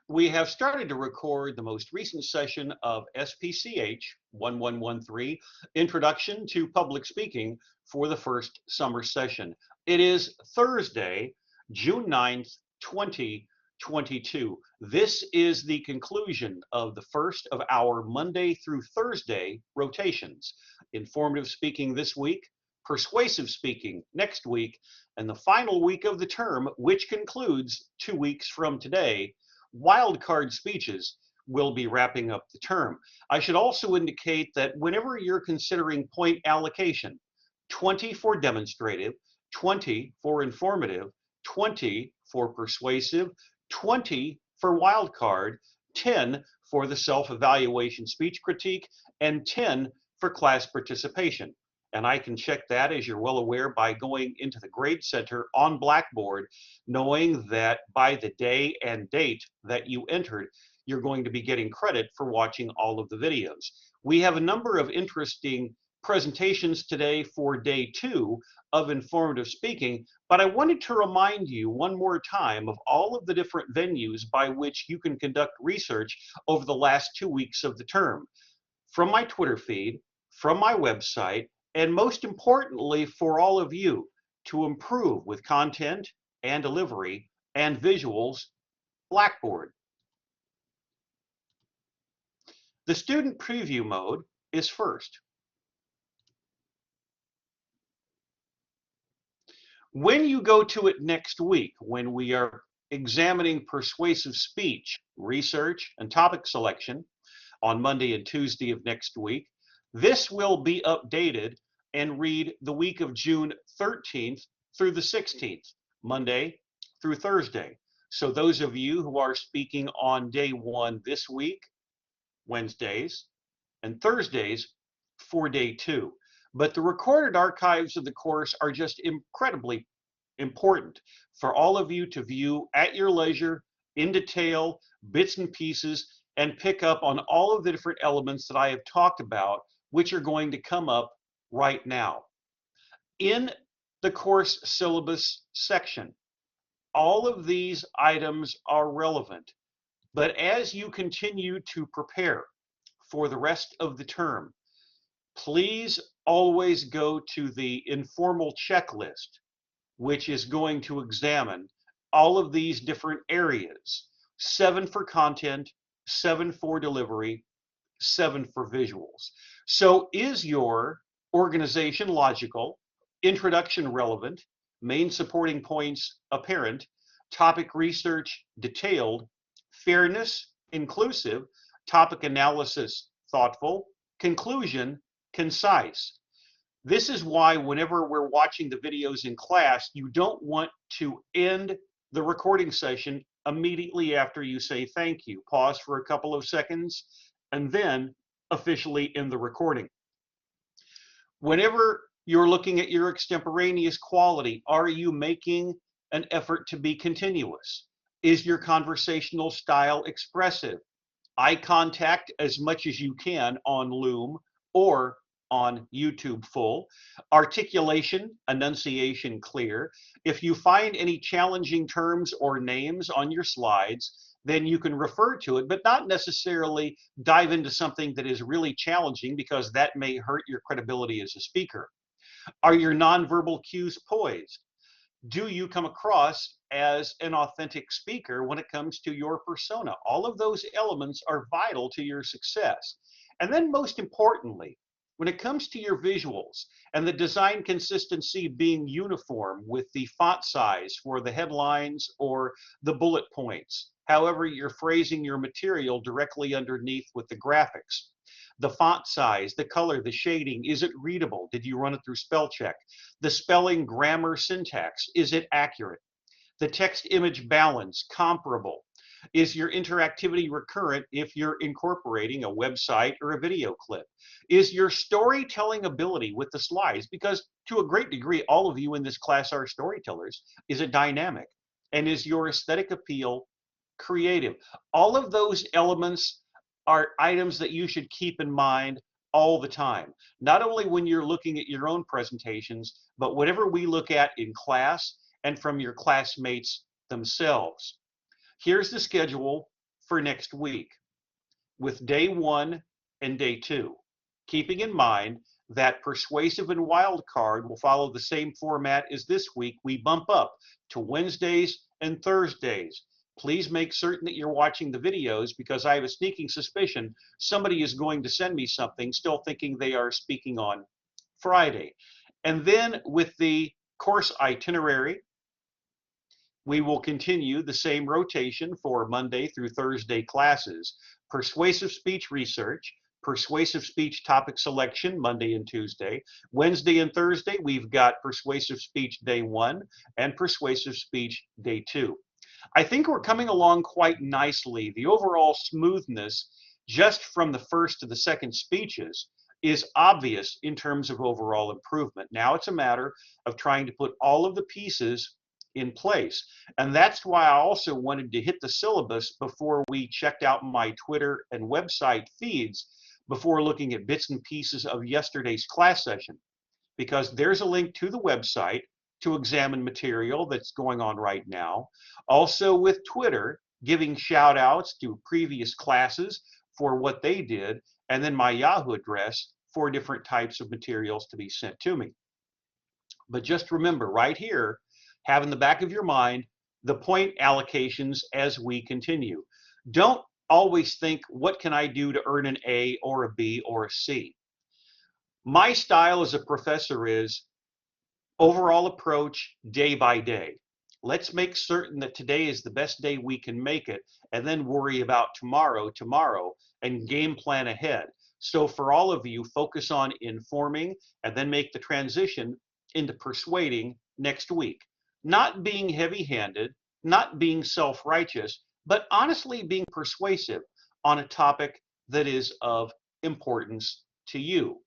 we have started to record the most recent session of SPCH 1113, Introduction to Public Speaking, for the first summer session. It is Thursday, June 9th, 2022. This is the conclusion of the first of our Monday through Thursday rotations. Informative speaking this week, persuasive speaking next week, and the final week of the term, which concludes 2 weeks from today, wildcard speeches, will be wrapping up the term. I should also indicate that whenever you're considering point allocation, 20 for demonstrative, 20 for informative, 20 for persuasive, 20 for wildcard, 10 for the self-evaluation speech critique, and 10 for class participation. And I can check that, as you're well aware, by going into the Grade Center on Blackboard, knowing that by the day and date that you entered, you're going to be getting credit for watching all of the videos. We have a number of interesting presentations today for day 2 of informative speaking, but I wanted to remind you one more time of all of the different venues by which you can conduct research over the last 2 weeks of the term. From my Twitter feed, from my website, and most importantly for all of you to improve with content and delivery and visuals, Blackboard. The student preview mode is first. When you go to it next week, when we are examining persuasive speech, research, and topic selection on Monday and Tuesday of next week, this will be updated and read the week of June 13th through the 16th, Monday through Thursday. So those of you who are speaking on day 1 this week, Wednesdays and Thursdays for day 2. But the recorded archives of the course are just incredibly important for all of you to view at your leisure, in detail, bits and pieces, and pick up on all of the different elements that I have talked about, which are going to come up right now. In the course syllabus section, all of these items are relevant, but as you continue to prepare for the rest of the term, please always go to the informal checklist, which is going to examine all of these different areas: 7 for content, 7 for delivery, 7 for visuals. So is your organization logical, introduction relevant, main supporting points apparent, topic research detailed, fairness inclusive, topic analysis thoughtful, conclusion concise? This is why whenever we're watching the videos in class, you don't want to end the recording session immediately after you say thank you. Pause for a couple of seconds and then officially end the recording. Whenever you're looking at your extemporaneous quality, are you making an effort to be continuous? Is your conversational style expressive? Eye contact as much as you can on Loom or on YouTube full. Articulation, enunciation clear. If you find any challenging terms or names on your slides, then you can refer to it, but not necessarily dive into something that is really challenging, because that may hurt your credibility as a speaker. Are your nonverbal cues poised? Do you come across as an authentic speaker when it comes to your persona? All of those elements are vital to your success. And then most importantly, when it comes to your visuals and the design consistency being uniform with the font size for the headlines or the bullet points, however you're phrasing your material directly underneath with the graphics, the font size, the color, the shading, is it readable? Did you run it through spell check? The spelling, grammar, syntax, is it accurate? The text image balance, comparable? Is your interactivity recurrent if you're incorporating a website or a video clip? Is your storytelling ability with the slides, because to a great degree all of you in this class are storytellers, is it dynamic? And is your aesthetic appeal creative? All of those elements are items that you should keep in mind all the time, not only when you're looking at your own presentations, but whatever we look at in class and from your classmates themselves. Here's the schedule for next week with day 1 and day 2, keeping in mind that persuasive and wild card will follow the same format as this week. We bump up to Wednesdays and Thursdays. Please make certain that you're watching the videos, because I have a sneaking suspicion somebody is going to send me something still thinking they are speaking on Friday. And then with the course itinerary, we will continue the same rotation for Monday through Thursday classes. Persuasive speech research, persuasive speech topic selection, Monday and Tuesday. Wednesday and Thursday, we've got persuasive speech day 1 and persuasive speech day 2. I think we're coming along quite nicely. The overall smoothness, just from the first to the second speeches, is obvious in terms of overall improvement. Now it's a matter of trying to put all of the pieces in place. And that's why I also wanted to hit the syllabus before we checked out my Twitter and website feeds, before looking at bits and pieces of yesterday's class session, because there's a link to the website to examine material that's going on right now. Also with Twitter, giving shout outs to previous classes for what they did, and then my Yahoo address for different types of materials to be sent to me. But just remember right here, have in the back of your mind the point allocations as we continue. Don't always think, what can I do to earn an A or a B or a C? My style as a professor is overall approach day by day. Let's make certain that today is the best day we can make it, and then worry about tomorrow, and game plan ahead. So for all of you, focus on informing and then make the transition into persuading next week. Not being heavy-handed, not being self-righteous, but honestly being persuasive on a topic that is of importance to you.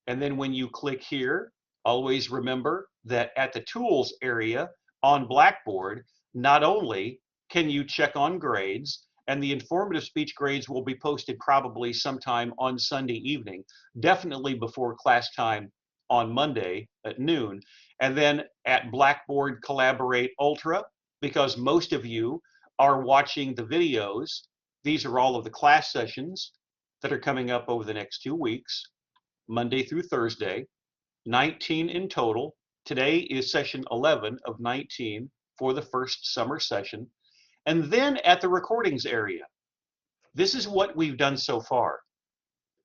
And then when you click here, always remember that at the tools area on Blackboard, not only can you check on grades, and the informative speech grades will be posted probably sometime on Sunday evening, definitely before class time on Monday at noon. And then at Blackboard Collaborate Ultra, because most of you are watching the videos, these are all of the class sessions that are coming up over the next 2 weeks, Monday through Thursday, 19 in total. Today is session 11 of 19 for the first summer session. And then at the recordings area, this is what we've done so far.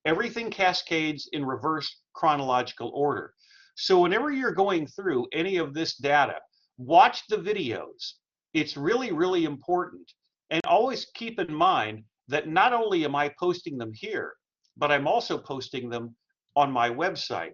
Everything cascades in reverse chronological order. So whenever you're going through any of this data, watch the videos. It's really, really important. And always keep in mind that not only am I posting them here, but I'm also posting them on my website.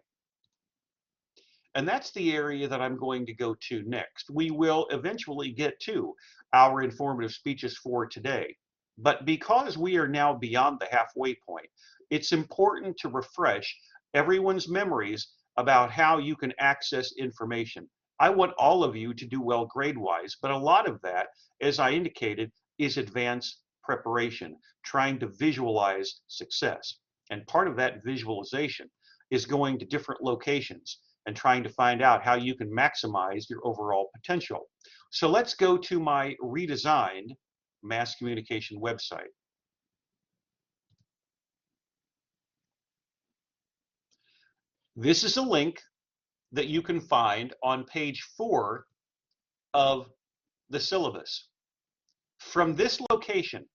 And that's the area that I'm going to go to next. We will eventually get to our informative speeches for today. But because we are now beyond the halfway point, it's important to refresh everyone's memories about how you can access information. I want all of you to do well grade-wise, but a lot of that, as I indicated, is advanced preparation, trying to visualize success. And part of that visualization is going to different locations and trying to find out how you can maximize your overall potential. So let's go to my redesigned mass communication website. This is a link that you can find on page 4 of the syllabus. From this location,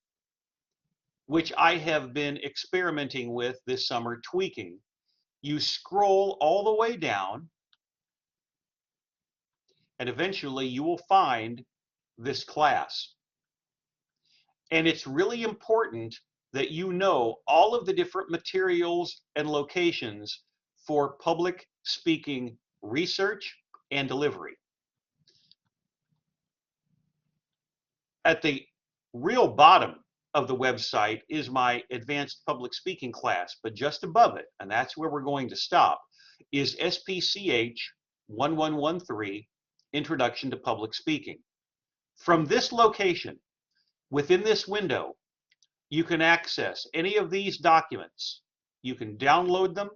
which I have been experimenting with this summer, tweaking, you scroll all the way down, and eventually you will find this class. And it's really important that you know all of the different materials and locations for public speaking research and delivery. At the real bottom of the website is my advanced public speaking class, but just above it, and that's where we're going to stop, is SPCH 1113, Introduction to Public Speaking. From this location, within this window, you can access any of these documents. You can download them,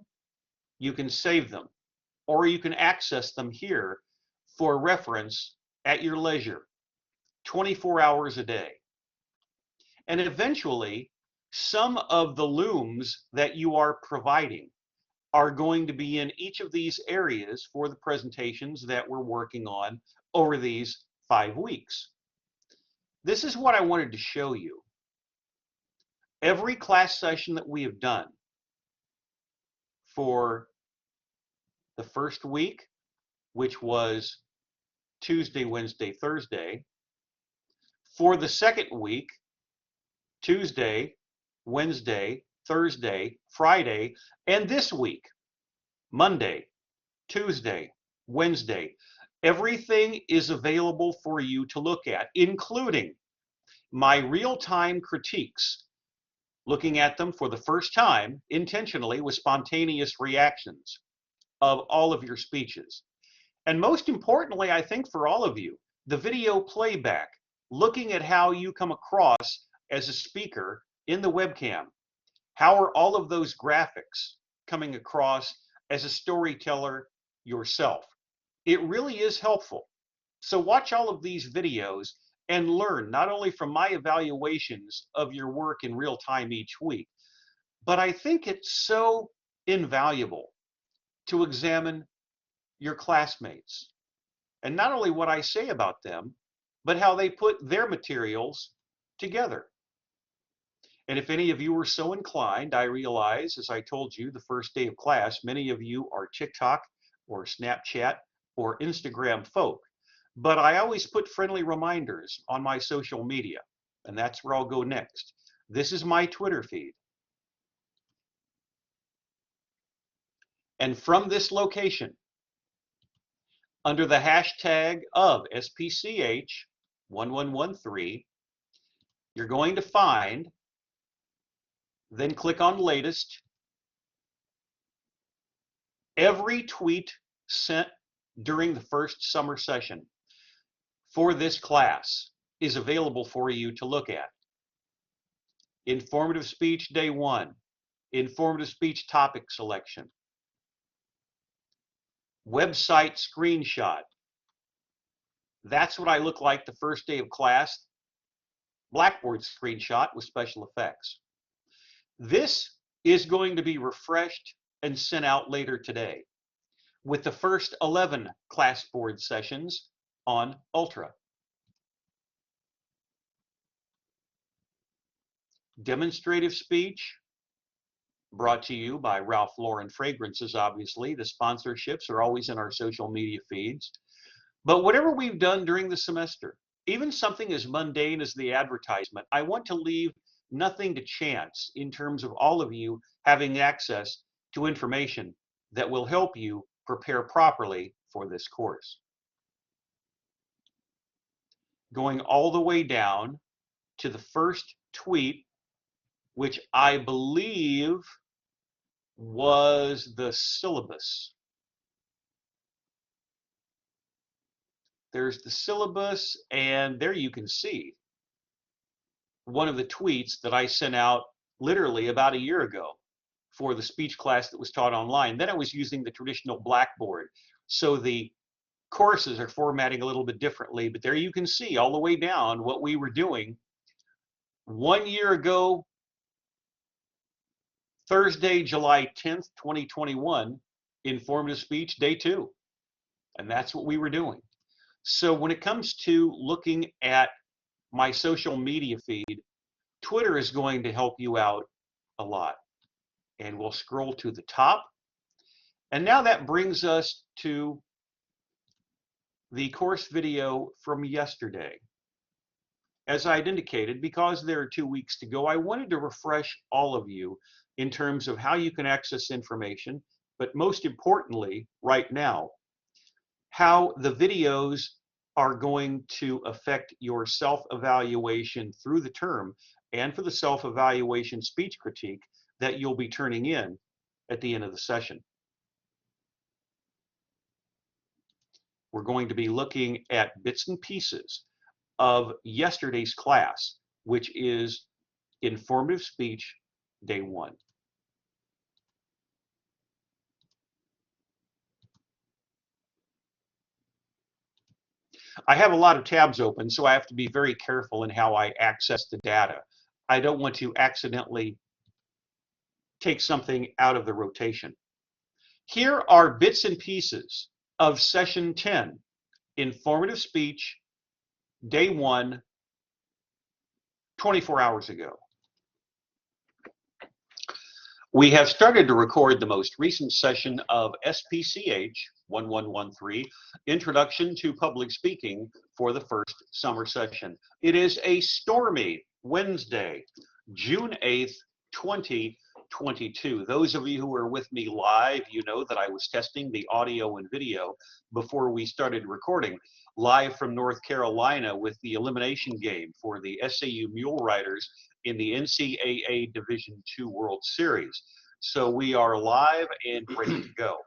you can save them, or you can access them here for reference at your leisure, 24 hours a day. And eventually, some of the looms that you are providing are going to be in each of these areas for the presentations that we're working on over these 5 weeks. This is what I wanted to show you. Every class session that we have done for the first week, which was Tuesday, Wednesday, Thursday, for the second week, Tuesday, Wednesday, Thursday, Friday, and this week, Monday, Tuesday, Wednesday. Everything is available for you to look at, including my real-time critiques, looking at them for the first time intentionally with spontaneous reactions of all of your speeches. And most importantly, I think for all of you, the video playback, looking at how you come across as a speaker in the webcam. How are all of those graphics coming across as a storyteller yourself? It really is helpful. So watch all of these videos and learn not only from my evaluations of your work in real time each week, but I think it's so invaluable to examine your classmates and not only what I say about them, but how they put their materials together. And if any of you are so inclined, I realize, as I told you the first day of class, many of you are TikTok or Snapchat or Instagram folk. But I always put friendly reminders on my social media, and that's where I'll go next. This is my Twitter feed. And from this location, under the hashtag of SPCH 1113, you're going to find, then click on latest, every tweet sent during the first summer session for this class is available for you to look at. Informative speech day 1, informative speech topic selection, website screenshot. That's what I look like the first day of class. Blackboard screenshot with special effects. This is going to be refreshed and sent out later today with the first 11 class board sessions on Ultra. Demonstrative speech brought to you by Ralph Lauren Fragrances, obviously. The sponsorships are always in our social media feeds. But whatever we've done during the semester, even something as mundane as the advertisement, I want to leave nothing to chance in terms of all of you having access to information that will help you prepare properly for this course. Going all the way down to the first tweet, which I believe was the syllabus. There's the syllabus, and there you can see one of the tweets that I sent out literally about a year ago for the speech class that was taught online. Then I was using the traditional Blackboard. So the courses are formatting a little bit differently, but there you can see all the way down what we were doing 1 year ago, Thursday, July 10th, 2021, informative speech day 2. And that's what we were doing. So when it comes to looking at my social media feed, Twitter is going to help you out a lot. And we'll scroll to the top. And now that brings us to the course video from yesterday. As I had indicated, because there are 2 weeks to go, I wanted to refresh all of you in terms of how you can access information, but most importantly, right now, how the videos are going to affect your self-evaluation through the term and for the self-evaluation speech critique that you'll be turning in at the end of the session. We're going to be looking at bits and pieces of yesterday's class, which is informative speech day 1. I have a lot of tabs open, so I have to be very careful in how I access the data. I don't want to accidentally take something out of the rotation. Here are bits and pieces of session 10, informative speech, day 1, 24 hours ago. We have started to record the most recent session of SPCH 1113, Introduction to Public Speaking, for the first summer session. It is a stormy Wednesday, June 8th, 2022. Those of you who are with me live, you know that I was testing the audio and video before we started recording, live from North Carolina with the elimination game for the SAU Mule Riders in the NCAA Division II World Series. So we are live and ready to go.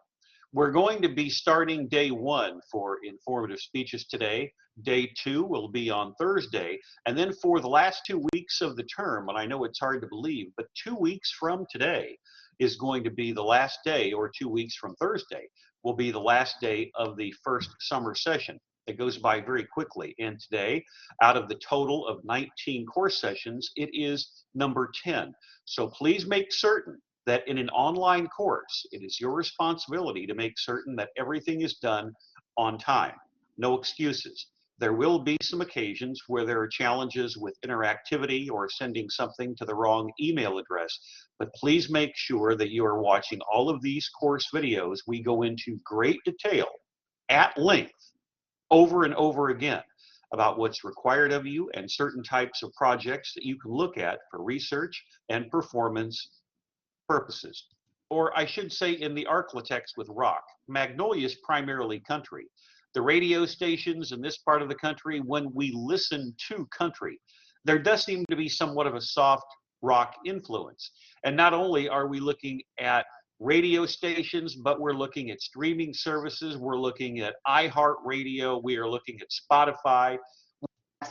We're going to be starting day 1 for informative speeches today. Day 2 will be on Thursday. And then for the last 2 weeks of the term, and I know it's hard to believe, but 2 weeks from today is going to be the last day, or 2 weeks from Thursday will be the last day of the first summer session. It goes by very quickly. And today, out of the total of 19 course sessions, it is number 10. So please make certain that in an online course, it is your responsibility to make certain that everything is done on time. No excuses. There will be some occasions where there are challenges with interactivity or sending something to the wrong email address, but please make sure that you are watching all of these course videos. We go into great detail at length over and over again about what's required of you and certain types of projects that you can look at for research and performance purposes. Or I should say, in the Arklatex with rock, Magnolia is primarily country. The radio stations in this part of the country, when we listen to country, there does seem to be somewhat of a soft rock influence. And not only are we looking at radio stations, but we're looking at streaming services, we're looking at iHeartRadio, we are looking at Spotify.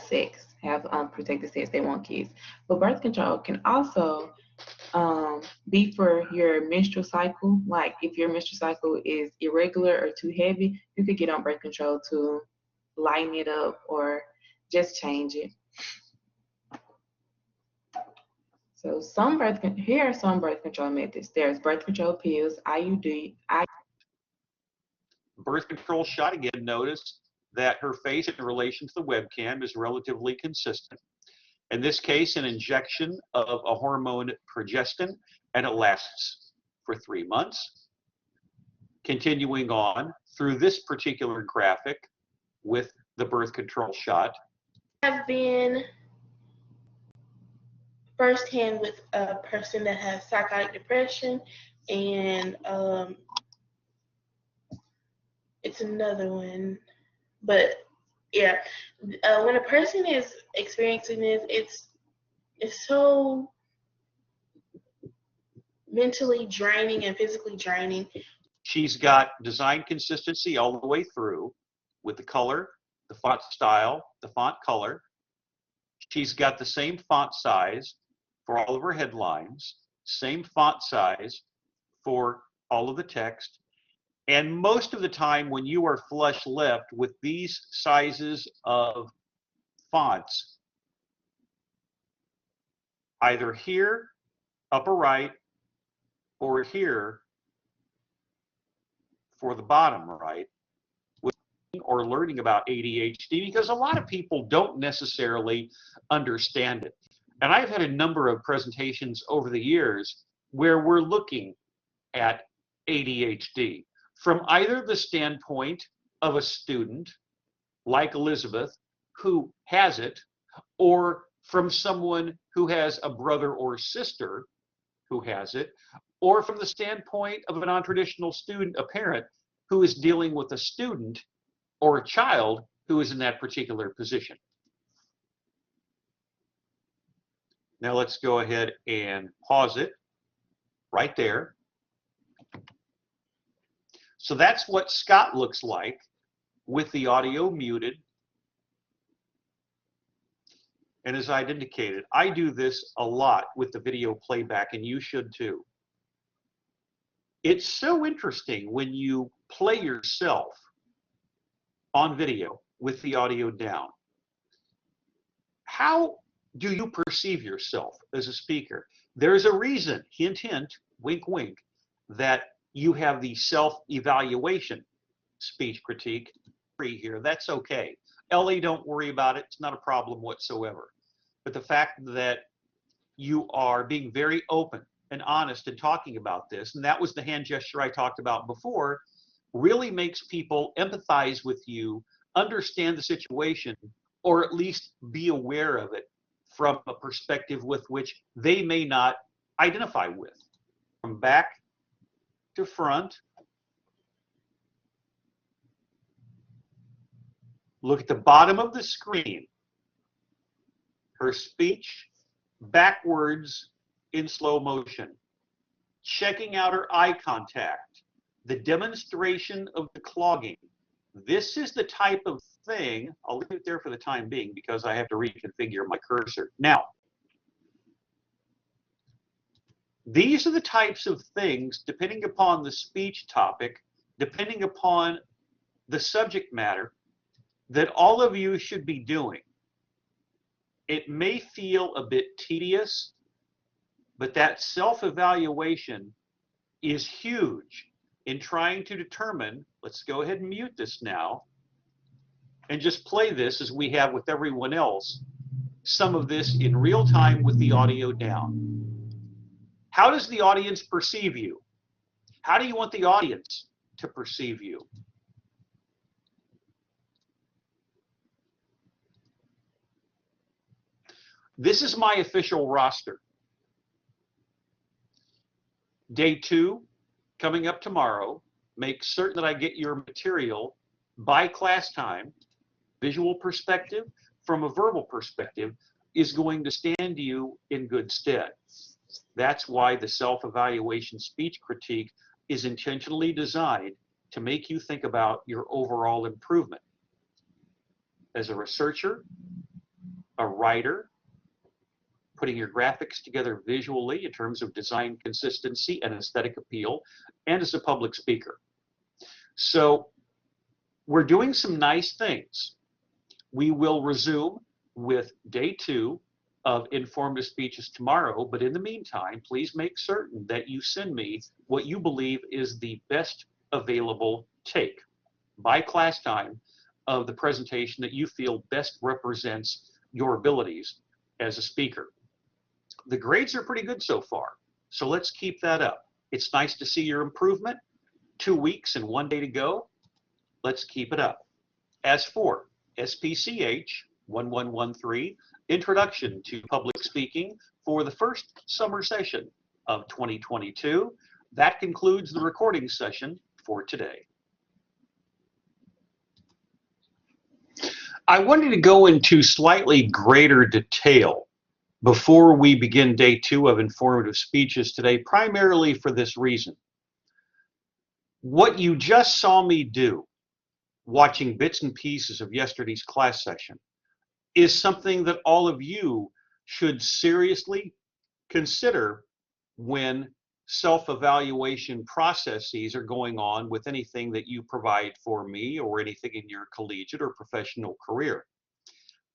Sex, have protected sex, they want kids. But birth control can also be for your menstrual cycle. Like if your menstrual cycle is irregular or too heavy, you could get on birth control to lighten it up or just change it. So here are some birth control methods. There's birth control pills, IUD, birth control shot. Again, notice that her face in relation to the webcam is relatively consistent. In this case, an injection of a hormone progestin, and it lasts for 3 months. Continuing on through this particular graphic with the birth control shot. I've been firsthand with a person that has psychotic depression, and it's another one, but yeah, when a person is experiencing this, it's so mentally draining and physically draining. She's got design consistency all the way through with the color, the font style, the font color. She's got the same font size for all of her headlines, same font size for all of the text. And most of the time when you are flush left with these sizes of fonts, either here, upper right, or here for the bottom right, or learning about ADHD, because a lot of people don't necessarily understand it. And I've had a number of presentations over the years where we're looking at ADHD from either the standpoint of a student like Elizabeth who has it, or from someone who has a brother or sister who has it, or from the standpoint of a non-traditional student, a parent who is dealing with a student or a child who is in that particular position. Now let's go ahead and pause it right there. So that's what Scott looks like with the audio muted. And as I'd indicated, I do this a lot with the video playback, and you should too. It's so interesting when you play yourself on video with the audio down, how do you perceive yourself as a speaker? There's a reason, hint, hint, wink, wink, that you have the self-evaluation speech critique free here. That's okay. Ellie, don't worry about it. It's not a problem whatsoever. But the fact that you are being very open and honest in talking about this, and that was the hand gesture I talked about before, really makes people empathize with you, understand the situation, or at least be aware of it from a perspective with which they may not identify with. From back to front, look at the bottom of the screen. Her speech backwards in slow motion. Checking out her eye contact. The demonstration of the clogging. This is the type of thing, I'll leave it there for the time being because I have to reconfigure my cursor. Now, these are the types of things, depending upon the speech topic, depending upon the subject matter, that all of you should be doing. It may feel a bit tedious, but that self-evaluation is huge in trying to determine, let's go ahead and mute this now, and just play this as we have with everyone else, some of this in real time with the audio down. How does the audience perceive you? How do you want the audience to perceive you? This is my official roster. Day 2, coming up tomorrow. Make certain that I get your material by class time. Visual perspective, from a verbal perspective, is going to stand you in good stead. That's why the self-evaluation speech critique is intentionally designed to make you think about your overall improvement. As a researcher, a writer, putting your graphics together visually in terms of design consistency and aesthetic appeal, and as a public speaker. So we're doing some nice things. We will resume with day 2 of informative speeches tomorrow, but in the meantime, please make certain that you send me what you believe is the best available take by class time of the presentation that you feel best represents your abilities as a speaker. The grades are pretty good so far, so let's keep that up. It's nice to see your improvement. 2 weeks and 1 day to go. Let's keep it up. As for SPCH 1113, Introduction to Public Speaking for the first summer session of 2022, that concludes the recording session for today. I wanted to go into slightly greater detail before we begin day 2 of informative speeches today, primarily for this reason. What you just saw me do, watching bits and pieces of yesterday's class session, is something that all of you should seriously consider when self-evaluation processes are going on with anything that you provide for me or anything in your collegiate or professional career.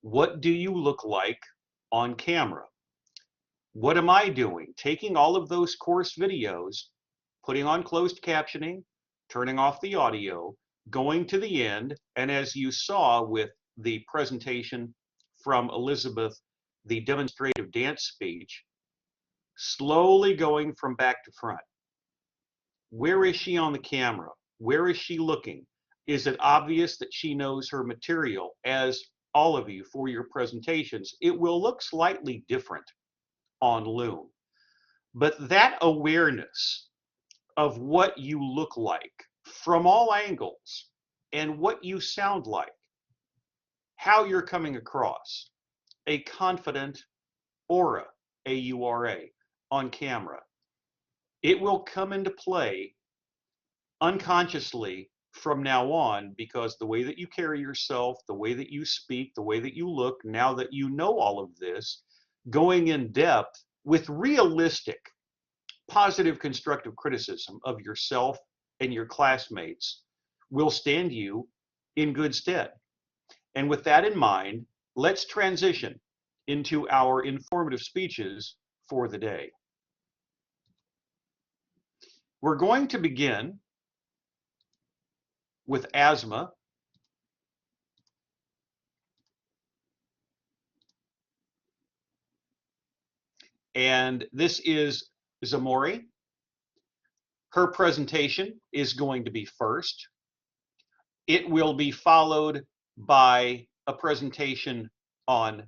What do you look like on camera? What am I doing? Taking all of those course videos, putting on closed captioning, turning off the audio, going to the end, and as you saw with the presentation from Elizabeth, the demonstrative dance speech, slowly going from back to front. Where is she on the camera? Where is she looking? Is it obvious that she knows her material? As all of you for your presentations, it will look slightly different on Loom. But that awareness of what you look like from all angles and what you sound like, how you're coming across, a confident aura, A-U-R-A, on camera, it will come into play unconsciously from now on, because the way that you carry yourself, the way that you speak, the way that you look, now that you know all of this, going in depth with realistic, positive, constructive criticism of yourself and your classmates will stand you in good stead. And with that in mind, let's transition into our informative speeches for the day. We're going to begin with asthma. And this is Zamori. Her presentation is going to be first. It will be followed by a presentation on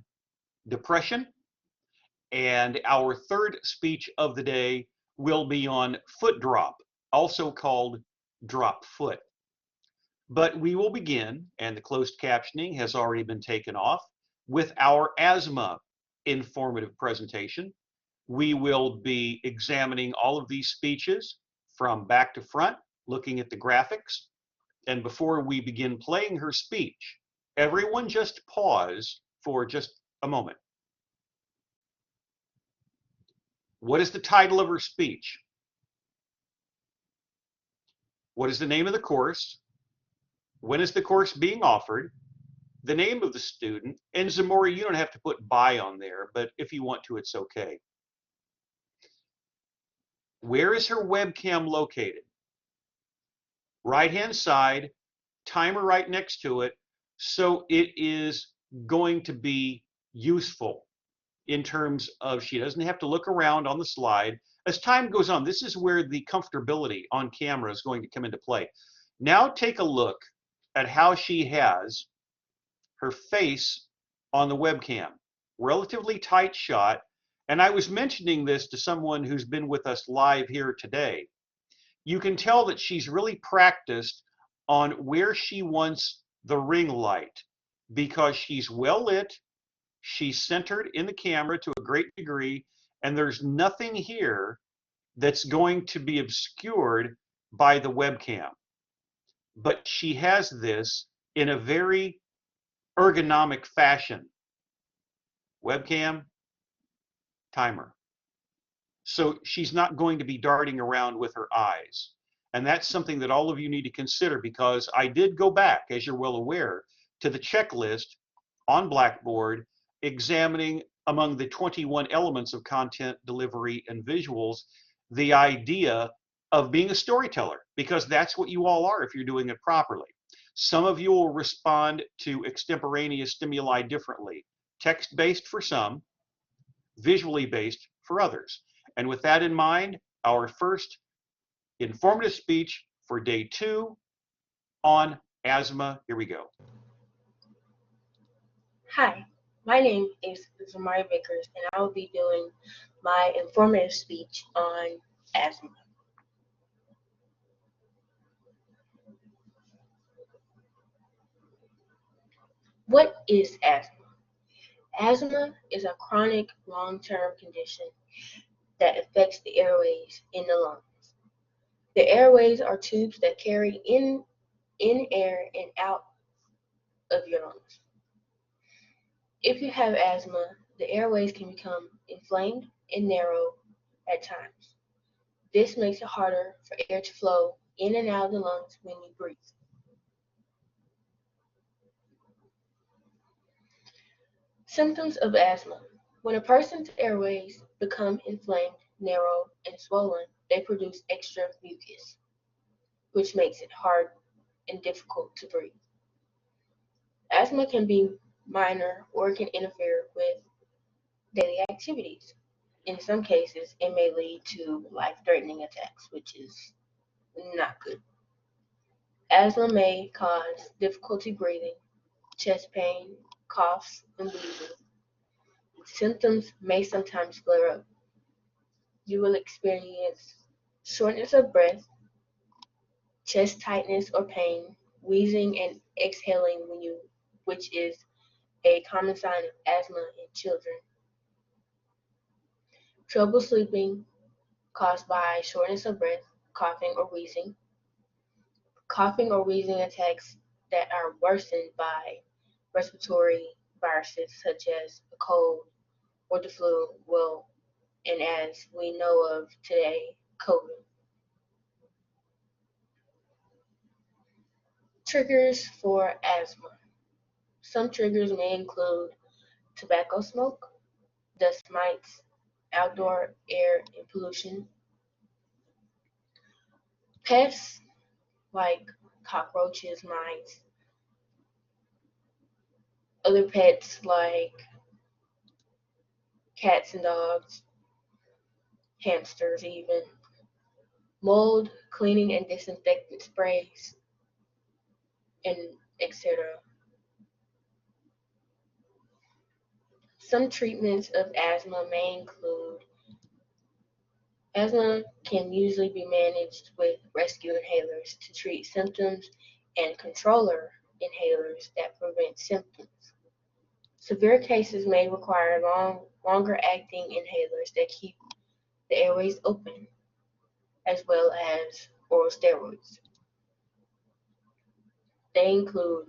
depression. And our third speech of the day will be on foot drop, also called drop foot. But we will begin, and the closed captioning has already been taken off, with our asthma informative presentation. We will be examining all of these speeches from back to front, looking at the graphics. And before we begin playing her speech, everyone just pause for just a moment. What is the title of her speech? What is the name of the course? When is the course being offered? The name of the student. And Zamori, you don't have to put by on there, but if you want to, it's okay. Where is her webcam located? Right-hand side, timer right next to it. So it is going to be useful in terms of she doesn't have to look around on the slide. As time goes on, this is where the comfortability on camera is going to come into play. Now take a look at how she has her face on the webcam. Relatively tight shot. And I was mentioning this to someone who's been with us live here today. You can tell that she's really practiced on where she wants the ring light because she's well lit, she's centered in the camera to a great degree, and there's nothing here that's going to be obscured by the webcam. But she has this in a very ergonomic fashion. Webcam, timer. So she's not going to be darting around with her eyes. And that's something that all of you need to consider, because I did go back, as you're well aware, to the checklist on Blackboard, examining among the 21 elements of content delivery and visuals, the idea of being a storyteller, because that's what you all are if you're doing it properly. Some of you will respond to extemporaneous stimuli differently, text-based for some, visually based for others. And with that in mind, our first informative speech for day 2 on asthma. Here we go. Hi, my name is Zamari Vickers, and I will be doing my informative speech on asthma. What is asthma? Asthma is a chronic long-term condition that affects the airways in the lungs. The airways are tubes that carry in air and out of your lungs. If you have asthma, the airways can become inflamed and narrow at times. This makes it harder for air to flow in and out of the lungs when you breathe. Symptoms of asthma. When a person's airways become inflamed, narrow, and swollen, they produce extra mucus, which makes it hard and difficult to breathe. Asthma can be minor or can interfere with daily activities. In some cases, it may lead to life-threatening attacks, which is not good. Asthma may cause difficulty breathing, chest pain, coughs, and wheezing. Symptoms may sometimes flare up. You will experience shortness of breath, chest tightness or pain, wheezing and exhaling which is a common sign of asthma in children. Trouble sleeping caused by shortness of breath, coughing or wheezing. Coughing or wheezing attacks that are worsened by respiratory viruses such as the cold or the flu, and as we know of today, COVID. Triggers for asthma. Some triggers may include tobacco smoke, dust mites, outdoor air and pollution, pests like cockroaches, mice, other pets like cats and dogs, hamsters even, mold, cleaning and disinfectant sprays, and etc. Some treatments of asthma may include asthma can usually be managed with rescue inhalers to treat symptoms and controller inhalers that prevent symptoms. Severe cases may require longer acting inhalers that keep the airways open, as well as oral steroids. They include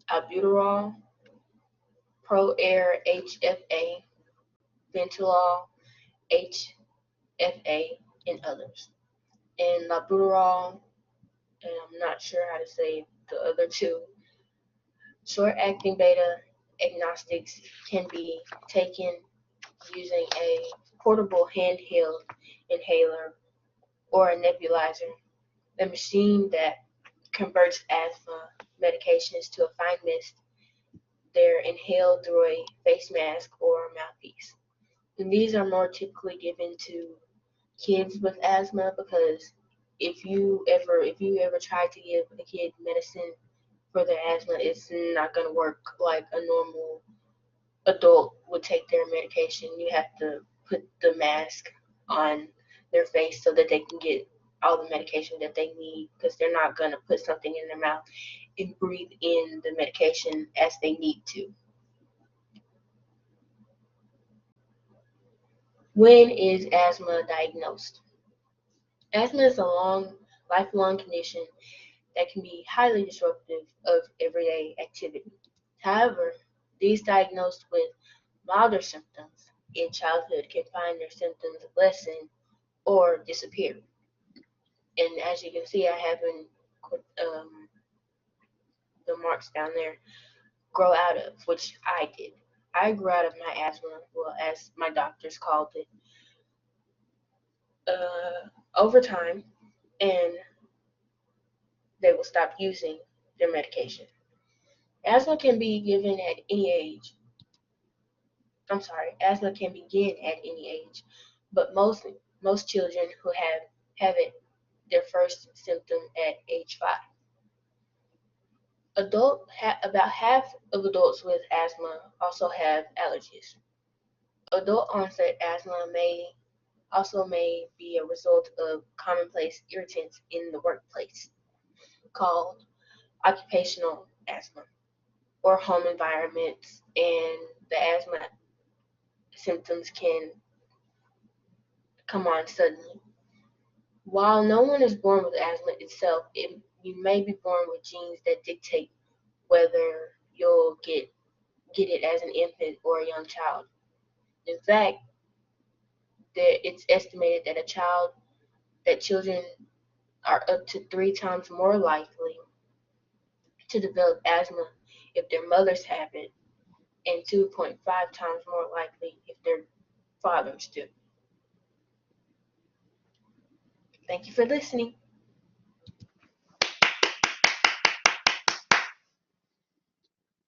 albuterol, ProAir HFA, Ventilol HFA, and others. And labuterol, and I'm not sure how to say the other two. Short-acting beta agnostics can be taken using a portable handheld inhaler or a nebulizer, a machine that converts asthma medications to a fine mist. They're inhaled through a face mask or mouthpiece. And these are more typically given to kids with asthma because if you ever try to give a kid medicine for their asthma, it's not going to work like a normal adult would take their medication. You have to put the mask on their face so that they can get all the medication that they need because they're not going to put something in their mouth and breathe in the medication as they need to. When is asthma diagnosed? Asthma is a lifelong condition that can be highly disruptive of everyday activity. However, these diagnosed with milder symptoms in childhood can find their symptoms lessen or disappear. And as you can see, I have the marks down there, grow out of, which I did. I grew out of my asthma, well, as my doctors called it, over time, and they will stop using their medication. Asthma can be given at any age. Asthma can begin at any age, but most children who have it their first symptom at age 5. About half of adults with asthma also have allergies. Adult onset asthma may be a result of commonplace irritants in the workplace called occupational asthma or home environments, and the asthma symptoms can come on suddenly. While no one is born with asthma itself, you may be born with genes that dictate whether you'll get it as an infant or a young child. In fact, it's estimated that children are up to 3 times more likely to develop asthma if their mothers have it, and 2.5 times more likely if their fathers do. Thank you for listening.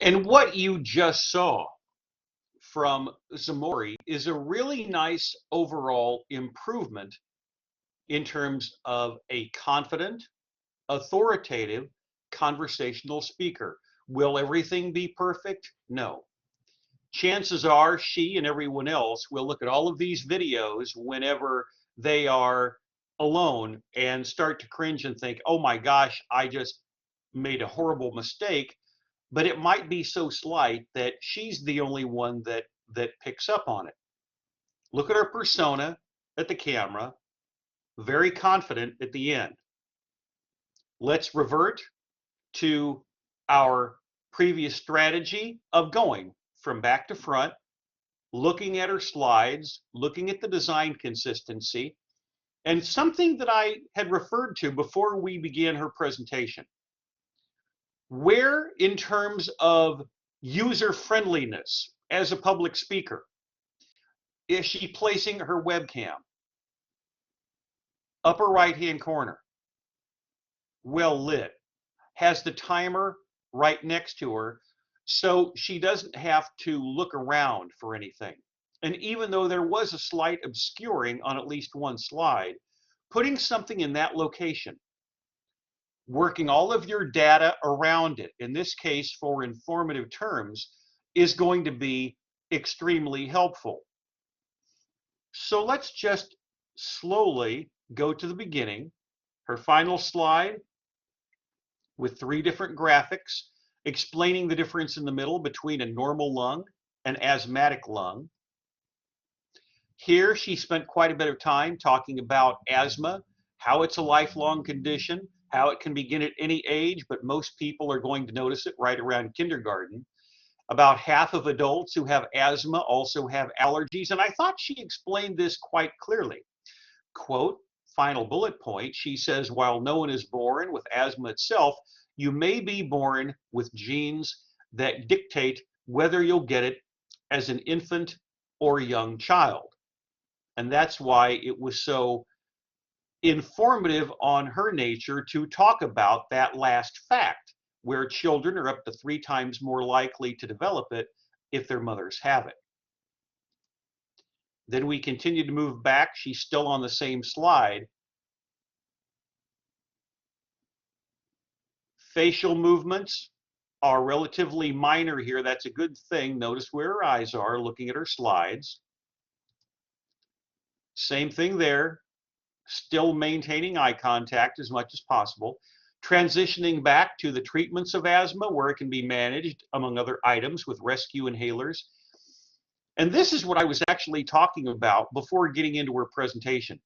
And what you just saw from Zamori is a really nice overall improvement in terms of a confident, authoritative conversational speaker. Will everything be perfect? No. Chances are she and everyone else will look at all of these videos whenever they are alone and start to cringe and think, oh my gosh, I just made a horrible mistake. But it might be so slight that she's the only one that picks up on it. Look at her persona at the camera, very confident at the end. Let's revert to our previous strategy of going from back to front, looking at her slides, looking at the design consistency, and something that I had referred to before we began her presentation. Where, in terms of user friendliness as a public speaker, Is she placing her webcam? Upper right-hand corner, well lit, has the timer right next to her, so she doesn't have to look around for anything. And even though there was a slight obscuring on at least one slide, putting something in that location, working all of your data around it, in this case for informative terms, is going to be extremely helpful. So let's just slowly go to the beginning. Her final slide with 3 different graphics explaining the difference in the middle between a normal lung and asthmatic lung. Here she spent quite a bit of time talking about asthma, how it's a lifelong condition, how it can begin at any age, but most people are going to notice it right around kindergarten. About half of adults who have asthma also have allergies, and I thought she explained this quite clearly. Quote, final bullet point, she says, while no one is born with asthma itself, you may be born with genes that dictate whether you'll get it as an infant or young child. And that's why it was so informative on her nature to talk about that last fact, where children are up to 3 times more likely to develop it if their mothers have it. Then we continue to move back. She's still on the same slide. Facial movements are relatively minor here. That's a good thing. Notice where her eyes are, looking at her slides. Same thing there. Still maintaining eye contact as much as possible. Transitioning back to the treatments of asthma, where it can be managed, among other items, with rescue inhalers. And this is what I was actually talking about before getting into her presentation.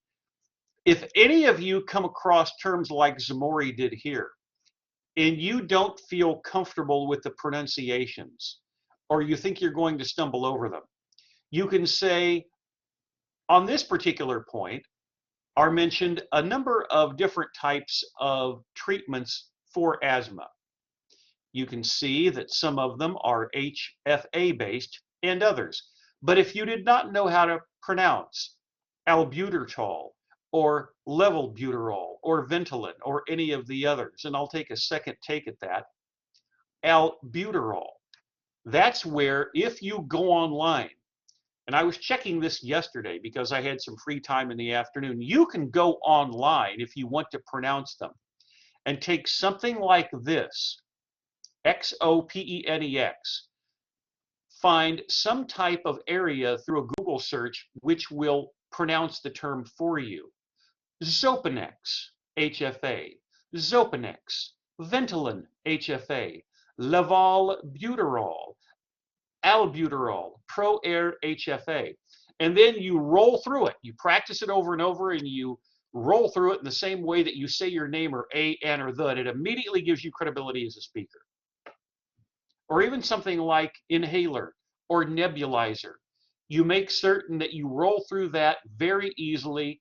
If any of you come across terms like Zamori did here, and you don't feel comfortable with the pronunciations, or you think you're going to stumble over them, you can say, on this particular point, are mentioned a number of different types of treatments for asthma. You can see that some of them are HFA based and others. But if you did not know how to pronounce albuterol or levobuterol or Ventolin or any of the others, and I'll take a second take at that, albuterol, that's where if you go online, and I was checking this yesterday because I had some free time in the afternoon, you can go online if you want to pronounce them and take something like this, Xopenex, find some type of area through a Google search which will pronounce the term for you. Xopenex, HFA, Xopenex, Ventolin, HFA, levalbuterol, albuterol, Pro-Air HFA. And then you roll through it. You practice it over and over, and you roll through it in the same way that you say your name or a, an, or the, and it immediately gives you credibility as a speaker. Or even something like inhaler or nebulizer. You make certain that you roll through that very easily,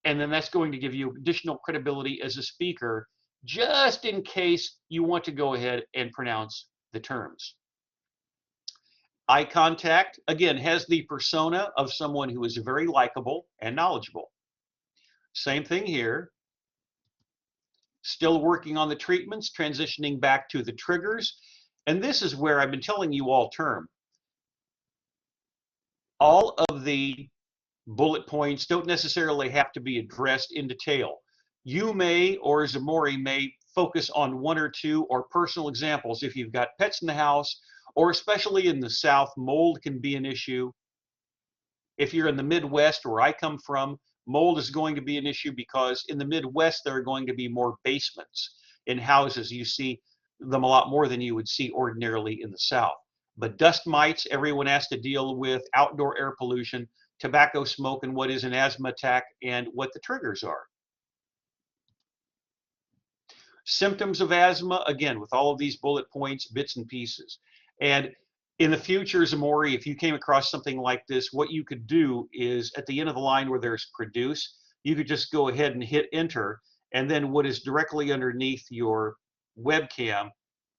and then that's going to give you additional credibility as a speaker, just in case you want to go ahead and pronounce the terms. Eye contact, again, has the persona of someone who is very likable and knowledgeable. Same thing here. Still working on the treatments, transitioning back to the triggers. And this is where I've been telling you all term. All of the bullet points don't necessarily have to be addressed in detail. You may, or Zamori may, focus on 1 or 2 or personal examples. If you've got pets in the house, or especially in the South, mold can be an issue. If you're in the Midwest, where I come from, mold is going to be an issue because in the Midwest, there are going to be more basements in houses. You see them a lot more than you would see ordinarily in the South. But dust mites, everyone has to deal with outdoor air pollution, tobacco smoke, and what is an asthma attack, and what the triggers are. Symptoms of asthma, again, with all of these bullet points, bits and pieces. And in the future, Zamori, if you came across something like this, what you could do is at the end of the line where there's produce, you could just go ahead and hit enter, and then what is directly underneath your webcam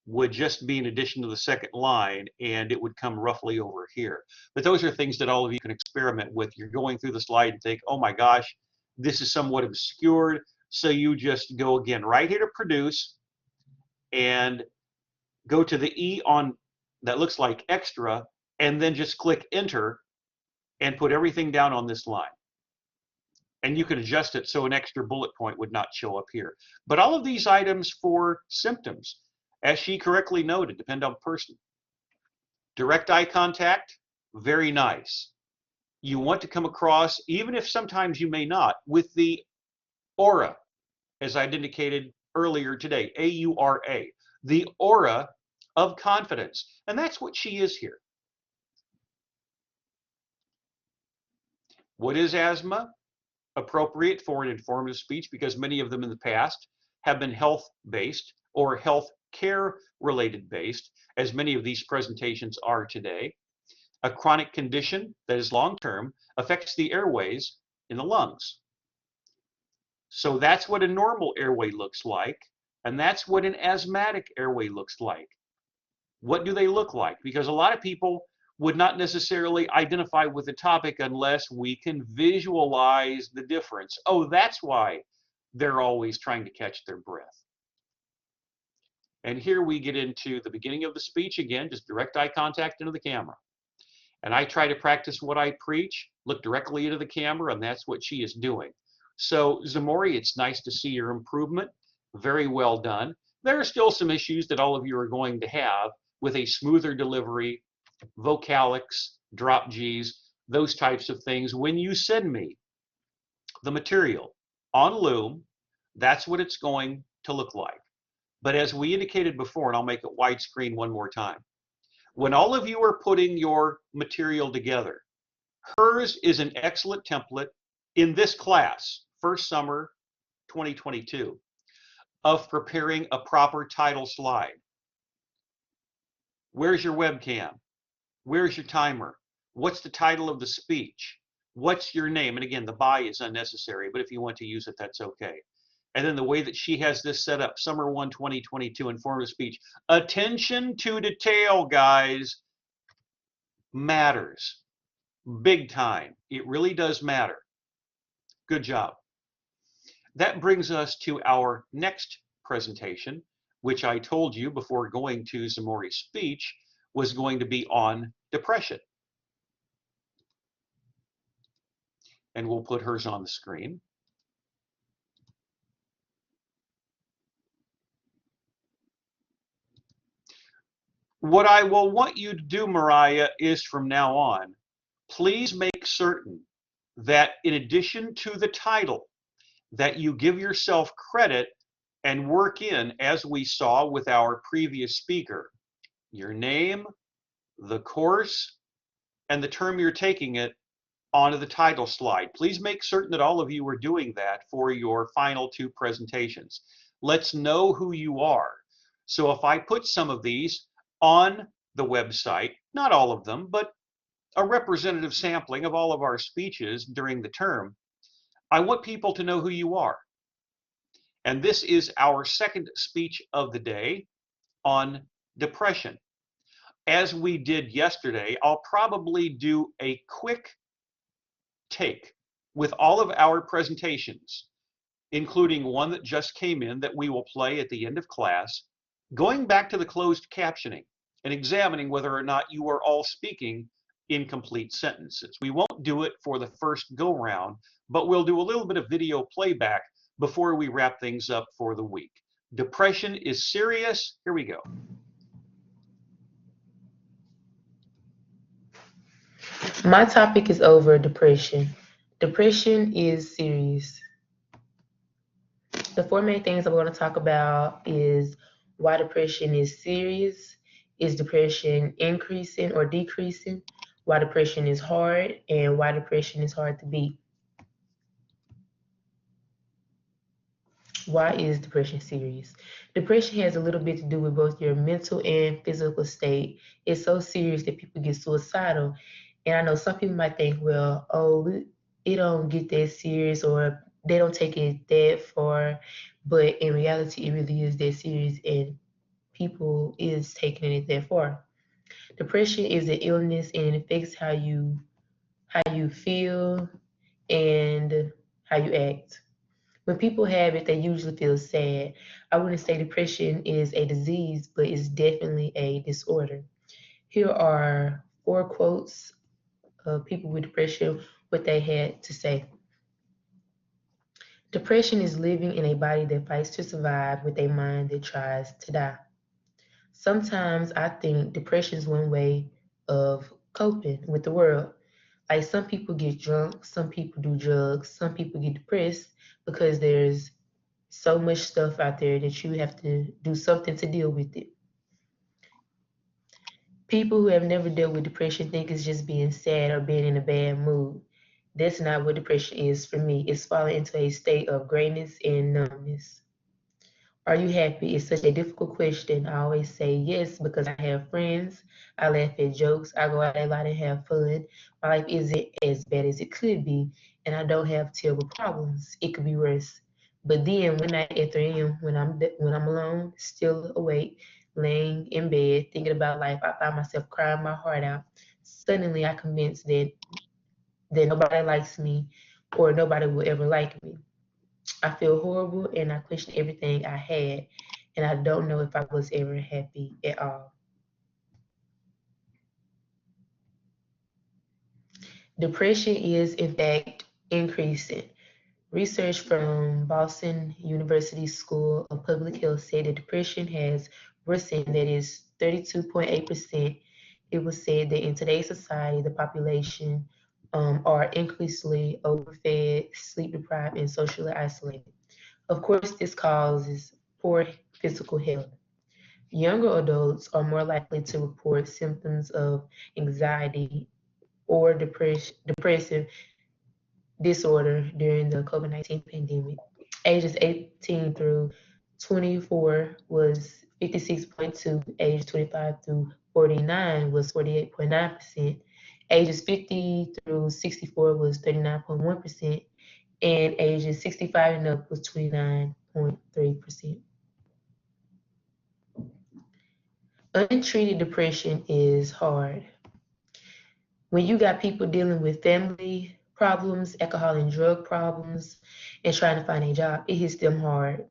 would just be in addition to the second line, and it would come roughly over here. But those are things that all of you can experiment with. You're going through the slide and think, oh my gosh, this is somewhat obscured. So you just go again right here to produce and go to the E on that looks like extra, and then just click enter and put everything down on this line. And you can adjust it so an extra bullet point would not show up here. But all of these items for symptoms, as she correctly noted, depend on person. Direct eye contact, very nice. You want to come across, even if sometimes you may not, with the aura, as I'd indicated earlier today, A-U-R-A, the aura of confidence. And that's what she is here. What is asthma? Appropriate for an informative speech because many of them in the past have been health-based or health care related based, as many of these presentations are today. A chronic condition that is long-term affects the airways in the lungs. So that's what a normal airway looks like, and that's what an asthmatic airway looks like. What do they look like? Because a lot of people would not necessarily identify with the topic unless we can visualize the difference. Oh, that's why they're always trying to catch their breath. And here we get into the beginning of the speech again, just direct eye contact into the camera. And I try to practice what I preach, look directly into the camera, and that's what she is doing. So Zamori, it's nice to see your improvement. Very well done. There are still some issues that all of you are going to have with a smoother delivery, vocalics, drop Gs, those types of things. When you send me the material on Loom, that's what it's going to look like. But as we indicated before, and I'll make it widescreen one more time, when all of you are putting your material together, hers is an excellent template in this class, first summer 2022, of preparing a proper title slide. Where's your webcam? Where's your timer? What's the title of the speech? What's your name? And again, the by is unnecessary, but if you want to use it, that's okay. And then the way that she has this set up, Summer 1, 2022, informative speech. Attention to detail, guys, matters. Big time. It really does matter. Good job. That brings us to our next presentation, which I told you before going to Zamori's speech was going to be on depression. And we'll put hers on the screen. What I will want you to do, Mariah, is from now on, please make certain that in addition to the title, that you give yourself credit and work in, as we saw with our previous speaker, your name, the course, and the term you're taking it onto the title slide. Please make certain that all of you are doing that for your final two presentations. Let's know who you are. So if I put some of these on the website, not all of them, but a representative sampling of all of our speeches during the term, I want people to know who you are. And this is our second speech of the day on depression. As we did yesterday, I'll probably do a quick take with all of our presentations, including one that just came in that we will play at the end of class, going back to the closed captioning and examining whether or not you are all speaking in complete sentences. We won't do it for the first go round, but we'll do a little bit of video playback before we wrap things up for the week. Depression is serious. Here we go. My topic is over depression. Depression is serious. The four main things I'm going to talk about is why depression is serious, is depression increasing or decreasing, why depression is hard, and why depression is hard to beat. Why is depression serious? Depression has a little bit to do with both your mental and physical state. It's so serious that people get suicidal. And I know some people might think, well, oh, it don't get that serious or they don't take it that far. But in reality, it really is that serious. And people is taking it that far. Depression is an illness and it affects how you feel and how you act. When people have it, they usually feel sad. I wouldn't say depression is a disease, but it's definitely a disorder. Here are four quotes of people with depression, what they had to say. Depression is living in a body that fights to survive with a mind that tries to die. Sometimes I think depression is one way of coping with the world. Like some people get drunk, some people do drugs, some people get depressed because there's so much stuff out there that you have to do something to deal with it. People who have never dealt with depression think it's just being sad or being in a bad mood. That's not what depression is for me. It's falling into a state of grayness and numbness. Are you happy? It's such a difficult question. I always say yes because I have friends. I laugh at jokes. I go out a lot and have fun. My life isn't as bad as it could be, and I don't have terrible problems. It could be worse. But then one night at 3 a.m. when I'm alone, still awake, laying in bed, thinking about life, I find myself crying my heart out. Suddenly, I convinced that nobody likes me or nobody will ever like me. I feel horrible and I question everything I had, and I don't know if I was ever happy at all. Depression is, in fact, increasing. Research from Boston University School of Public Health said that depression has worsened, that is 32.8%. It was said that in today's society, the population are increasingly overfed, sleep deprived, and socially isolated. Of course, this causes poor physical health. Younger adults are more likely to report symptoms of anxiety or depressive disorder during the COVID-19 pandemic. Ages 18 through 24 was 56.2, ages 25 through 49 was 48.9%, ages 50 through 64 was 39.1%, and ages 65 and up was 29.3%. Untreated depression is hard. When you got people dealing with family problems, alcohol and drug problems, and trying to find a job, it hits them hard.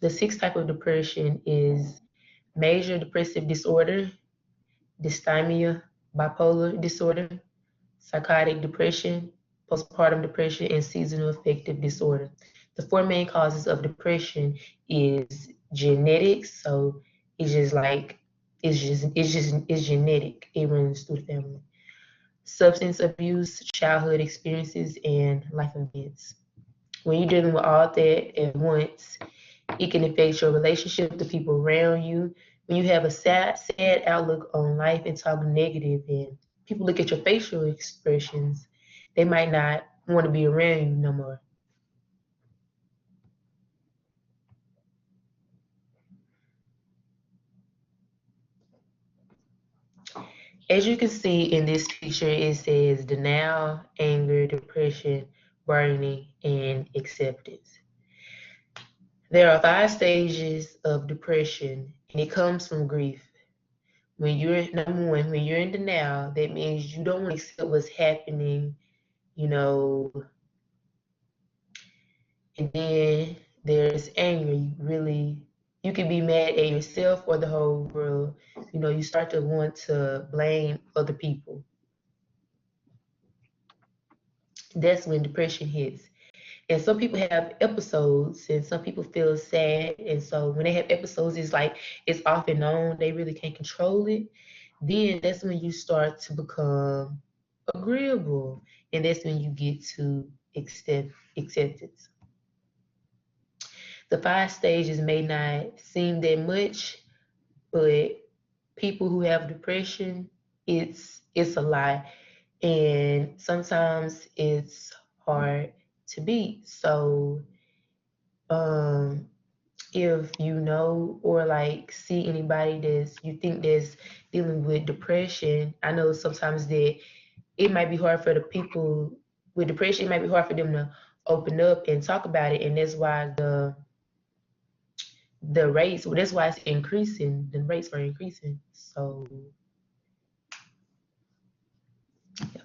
The sixth type of depression is major depressive disorder, dysthymia, bipolar disorder, psychotic depression, postpartum depression, and seasonal affective disorder. The four main causes of depression is genetics, so it's just like it's genetic. It runs through the family. Substance abuse, childhood experiences, and life events. When you're dealing with all that at once, it can affect your relationship, the people around you. When you have a sad outlook on life and talk negative, and people look at your facial expressions, they might not want to be around you no more. As you can see in this picture, it says denial, anger, depression, burning, and acceptance. There are 5 stages of depression, and it comes from grief. When you're number one, when you're in denial, that means you don't want to accept what's happening, you know. And then there's anger. You can be mad at yourself or the whole world. You start to want to blame other people. That's when depression hits. And some people have episodes, and some people feel sad. And so when they have episodes, it's like it's off and on. They really can't control it. Then that's when you start to become agreeable, and that's when you get to acceptance. The 5 stages may not seem that much, but people who have depression, it's a lot, and sometimes it's hard to beat. So, um, if you know or like see anybody that's you think that's dealing with depression, I know sometimes that it might be hard for the people with depression. It might be hard for them to open up and talk about it, and that's why the rates, well, that's why it's increasing. The rates are increasing. So, yeah.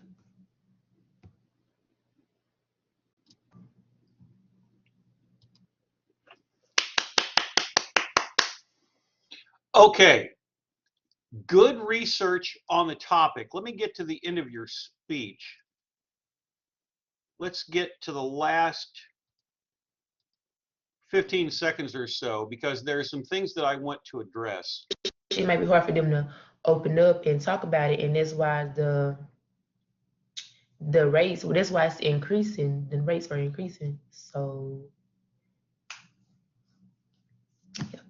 Okay, good research on the topic. Let me get to the end of your speech. Let's get to the last 15 seconds or so, because there are some things that I want to address. It might be hard for them to open up and talk about it, and that's why the rates, well, that's why it's increasing. The rates are increasing. So, yeah.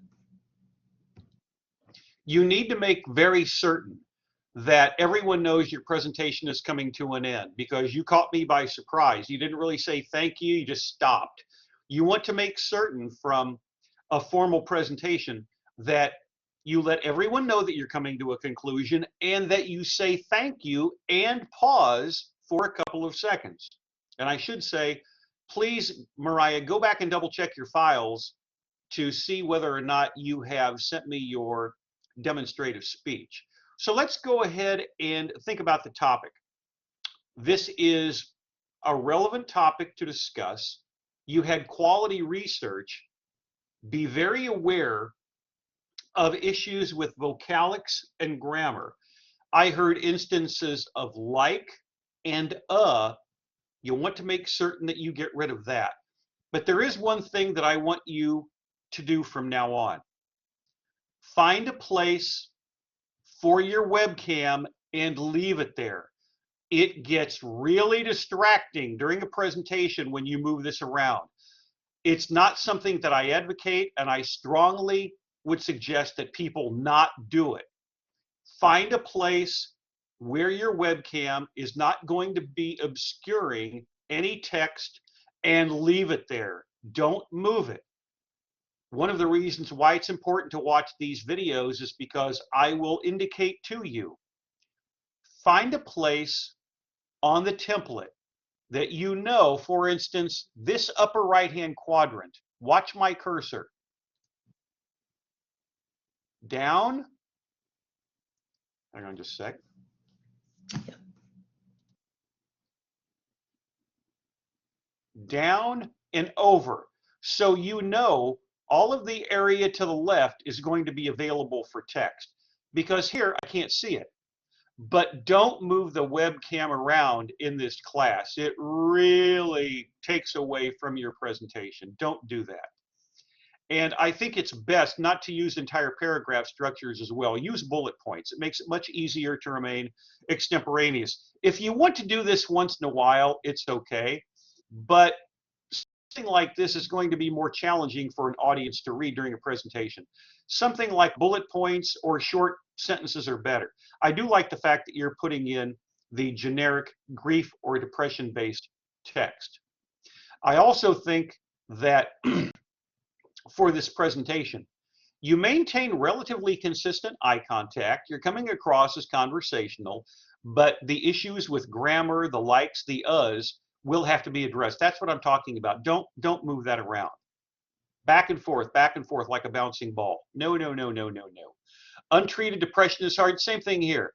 You need to make very certain that everyone knows your presentation is coming to an end, because you caught me by surprise. You didn't really say thank you, you just stopped. You want to make certain from a formal presentation that you let everyone know that you're coming to a conclusion, and that you say thank you and pause for a couple of seconds. And I should say, please, Mariah, go back and double check your files to see whether or not you have sent me your demonstrative speech. So let's go ahead and think about the topic. This is a relevant topic to discuss. You had quality research. Be very aware of issues with vocalics and grammar. I heard instances of like and you want to make certain that you get rid of that. But there is one thing that I want you to do from now on. Find a place for your webcam and leave it there. It gets really distracting during a presentation when you move this around. It's not something that I advocate, and I strongly would suggest that people not do it. Find a place where your webcam is not going to be obscuring any text, and leave it there. Don't move it. One of the reasons why it's important to watch these videos is because I will indicate to you, find a place on the template that you know, for instance, this upper right-hand quadrant. Watch my cursor. Down. Hang on just a sec. Down and over. So you know all of the area to the left is going to be available for text, because here I can't see it. But don't move the webcam around in this class. It really takes away from your presentation. Don't do that. And I think it's best not to use entire paragraph structures as well. Use bullet points. It makes it much easier to remain extemporaneous. If you want to do this once in a while, it's okay. But something like this is going to be more challenging for an audience to read during a presentation. Something like bullet points or short sentences are better. I do like the fact that you're putting in the generic grief or depression based text. I also think that for this presentation, you maintain relatively consistent eye contact. You're coming across as conversational, but the issues with grammar, the likes, the uhs, will have to be addressed. That's what I'm talking about. Don't move that around. Back and forth like a bouncing ball. No, no, no, no, no, no. Untreated depression is hard. Same thing here.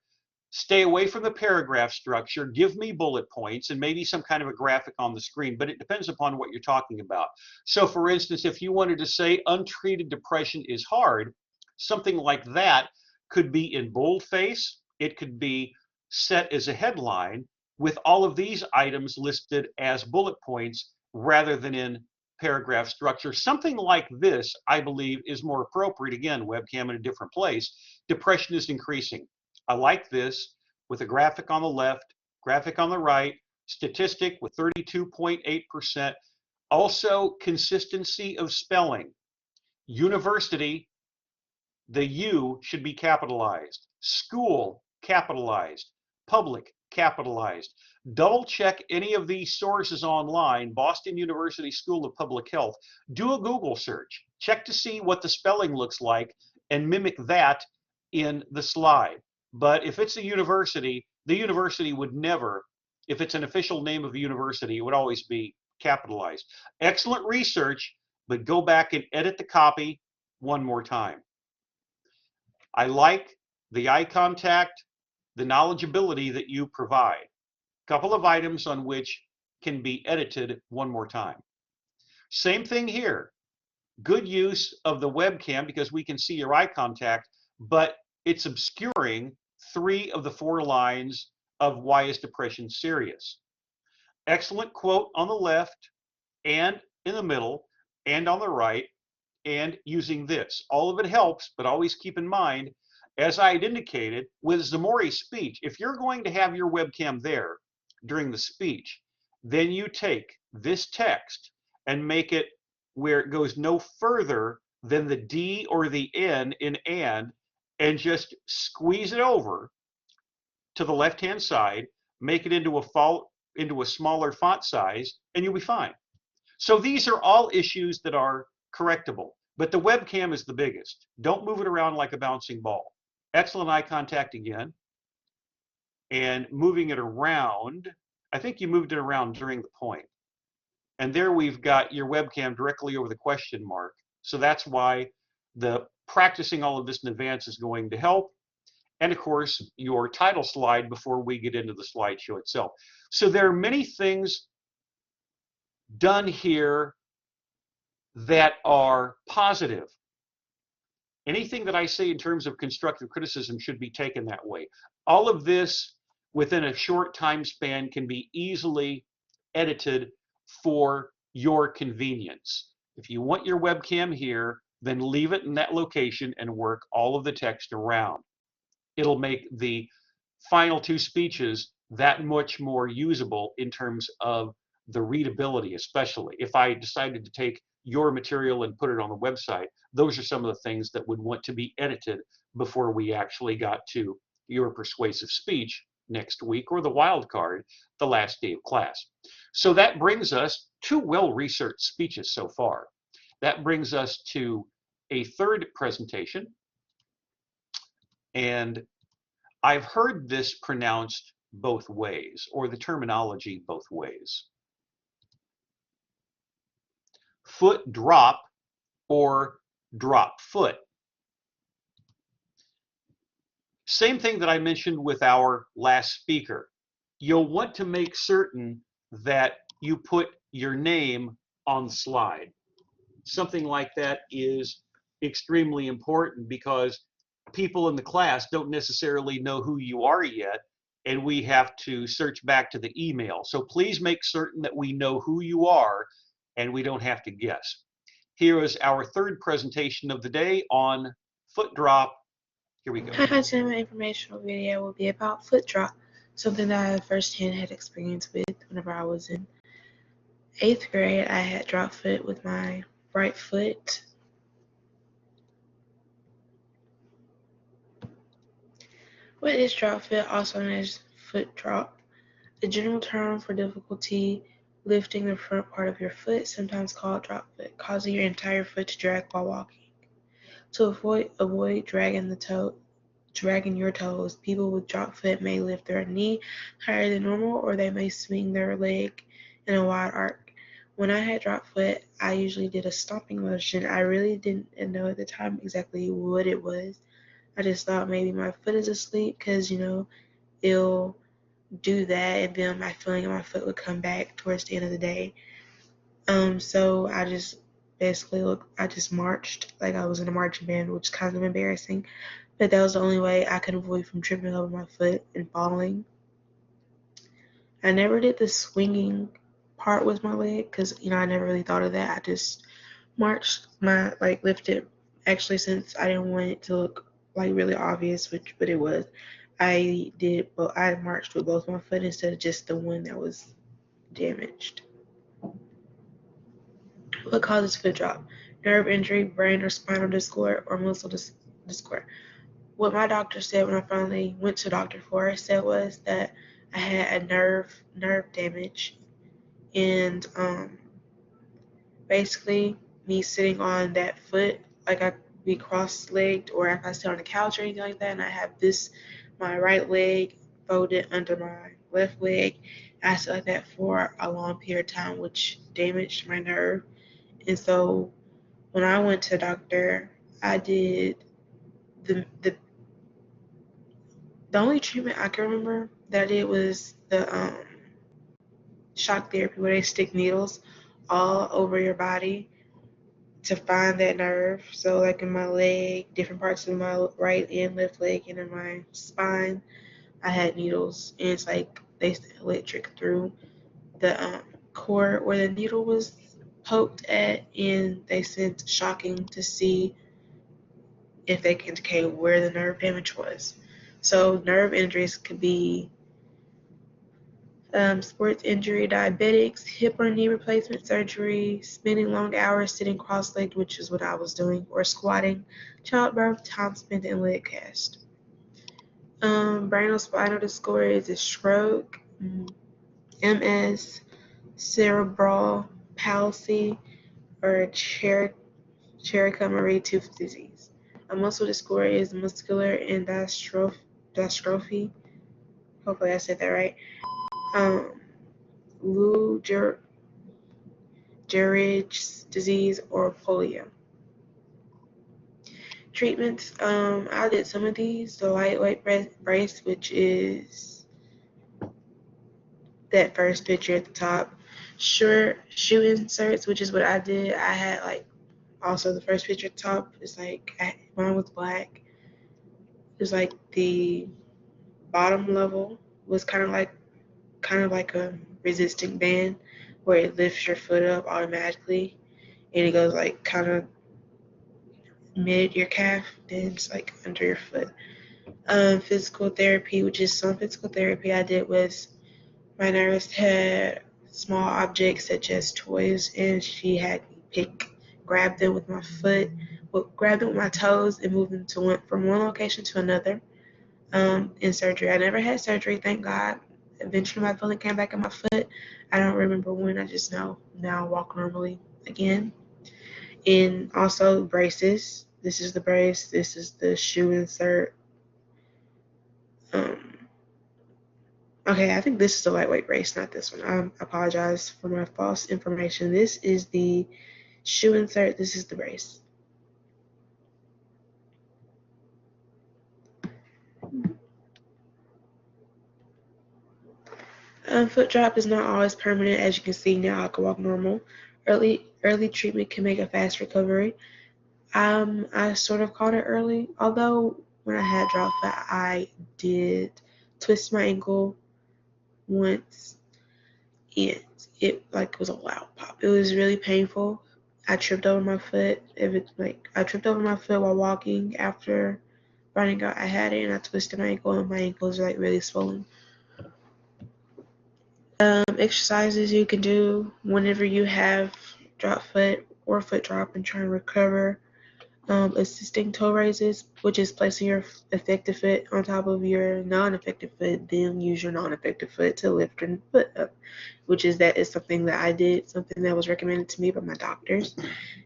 Stay away from the paragraph structure. Give me bullet points and maybe some kind of a graphic on the screen, but it depends upon what you're talking about. So for instance, if you wanted to say untreated depression is hard, something like that could be in boldface. It could be set as a headline with all of these items listed as bullet points rather than in paragraph structure. Something like this, I believe, is more appropriate. Again, webcam in a different place. Depression is increasing. I like this with a graphic on the left, graphic on the right, statistic with 32.8%. Also, consistency of spelling. University, the U should be capitalized. School, capitalized. Public, capitalized. Double check any of these sources online. Boston University School of Public Health. Do a Google search. Check to see what the spelling looks like and mimic that in the slide. But if it's a university, the university would never, if it's an official name of a university, it would always be capitalized. Excellent research, but go back and edit the copy, one more time. I like the eye contact, the knowledgeability that you provide. A couple of items on which can be edited one more time. Same thing here. Good use of the webcam because we can see your eye contact, but it's obscuring 3 of the 4 lines of why is depression serious. Excellent quote on the left and in the middle and on the right, and using this. All of it helps, but always keep in mind, as I had indicated, with Zamori's speech, if you're going to have your webcam there during the speech, then you take this text and make it where it goes no further than the D or the N in and just squeeze it over to the left-hand side, make it into a smaller font size, and you'll be fine. So these are all issues that are correctable, but the webcam is the biggest. Don't move it around like a bouncing ball. Excellent eye contact again. And moving it around, I think you moved it around during the point. And there we've got your webcam directly over the question mark. So that's why the practicing all of this in advance is going to help. And of course, your title slide before we get into the slideshow itself. So there are many things done here that are positive. Anything that I say in terms of constructive criticism should be taken that way. All of this within a short time span can be easily edited for your convenience. If you want your webcam here, then leave it in that location and work all of the text around. It'll make the final 2 speeches that much more usable in terms of the readability, especially. If I decided to take your material and put it on the website, those are some of the things that would want to be edited before we actually got to your persuasive speech next week, or the wild card, the last day of class. So that brings us to well-researched speeches so far. That brings us to a third presentation. And I've heard this pronounced both ways, or the terminology both ways. Foot drop or drop foot. Same thing that I mentioned with our last speaker. You'll want to make certain that you put your name on the slide. Something like that is extremely important because people in the class don't necessarily know who you are yet, and we have to search back to the email. So please make certain that we know who you are and we don't have to guess. Here is our third presentation of the day on foot drop. Here we go. Hi, today my informational video will be about foot drop, something that I firsthand had experience with whenever I was in 8th grade. I had drop foot with my right foot. What is drop foot, also known as foot drop? A general term for difficulty lifting the front part of your foot, sometimes called drop foot, causing your entire foot to drag while walking. To avoid dragging your toes, people with drop foot may lift their knee higher than normal, or they may swing their leg in a wide arc. When I had drop foot, I usually did a stomping motion. I really didn't know at the time exactly what it was. I just thought maybe my foot is asleep because, it'll do that, and then my feeling of my foot would come back towards the end of the day. So I just I just marched like I was in a marching band, which is kind of embarrassing. But that was the only way I could avoid from tripping over my foot and falling. I never did the swinging part with my leg because, I never really thought of that. I just marched lifted. Actually, since I didn't want it to look really obvious, but it was, I marched with both my foot instead of just the one that was damaged. What causes foot drop? Nerve injury, brain or spinal discord, or muscle discord. What my doctor said when I finally went to doctor for it was that I had a nerve damage, and basically me sitting on that foot, like I be cross-legged, or if I sit on the couch or anything like that, and I have my right leg folded under my left leg, I sit like that for a long period of time, which damaged my nerve. And so when I went to the doctor, I did the only treatment I can remember that I did was the shock therapy, where they stick needles all over your body to find that nerve. So like in my leg, different parts of my right and left leg, and in my spine, I had needles, and it's like they sent electric through the cord where the needle was poked at, and they sent shocking to see if they can indicate where the nerve damage was. So nerve injuries could be sports injury, diabetics, hip or knee replacement surgery, spending long hours sitting cross-legged, which is what I was doing, or squatting, childbirth, time spent in leg cast. Brain or spinal disorder is a stroke, MS, cerebral palsy, or Charcot-Marie Tooth disease. A muscle disorder is muscular and dystrophy. Hopefully I said that right. Lou Gehrig's disease, or polio. Treatments, I did some of these. The lightweight brace, which is that first picture at the top. Sure, shoe inserts, which is what I did. I had like also the first picture at the top is like mine was black. It was like the bottom level was kind of like a resisting band where it lifts your foot up automatically, and it goes like kind of mid your calf, then it's like under your foot. Physical therapy, which is some physical therapy I did, was my nurse had small objects such as toys, and she had me grab them with my foot, grab them with my toes, and move them from one location to another. In surgery, I never had surgery, thank God. Eventually, my feeling came back in my foot. I don't remember when. I just know now I walk normally again. And also braces. This is the brace. This is the shoe insert. Okay, I think this is the lightweight brace, not this one. I apologize for my false information. This is the shoe insert. This is the brace. Foot drop is not always permanent. As you can see now, I can walk normal. Early treatment can make a fast recovery. I sort of caught it early, although when I had drop foot, I did twist my ankle once, and it like was a loud pop. It was really painful. I tripped over my foot. I tripped over my foot while walking after finding out I had it, and I twisted my ankle, and my ankle is like really swollen. Exercises you can do whenever you have drop foot or foot drop and trying to recover. Assisting toe raises, which is placing your effective foot on top of your non-effective foot, then use your non-effective foot to lift your foot up, which is something that I did, something that was recommended to me by my doctors.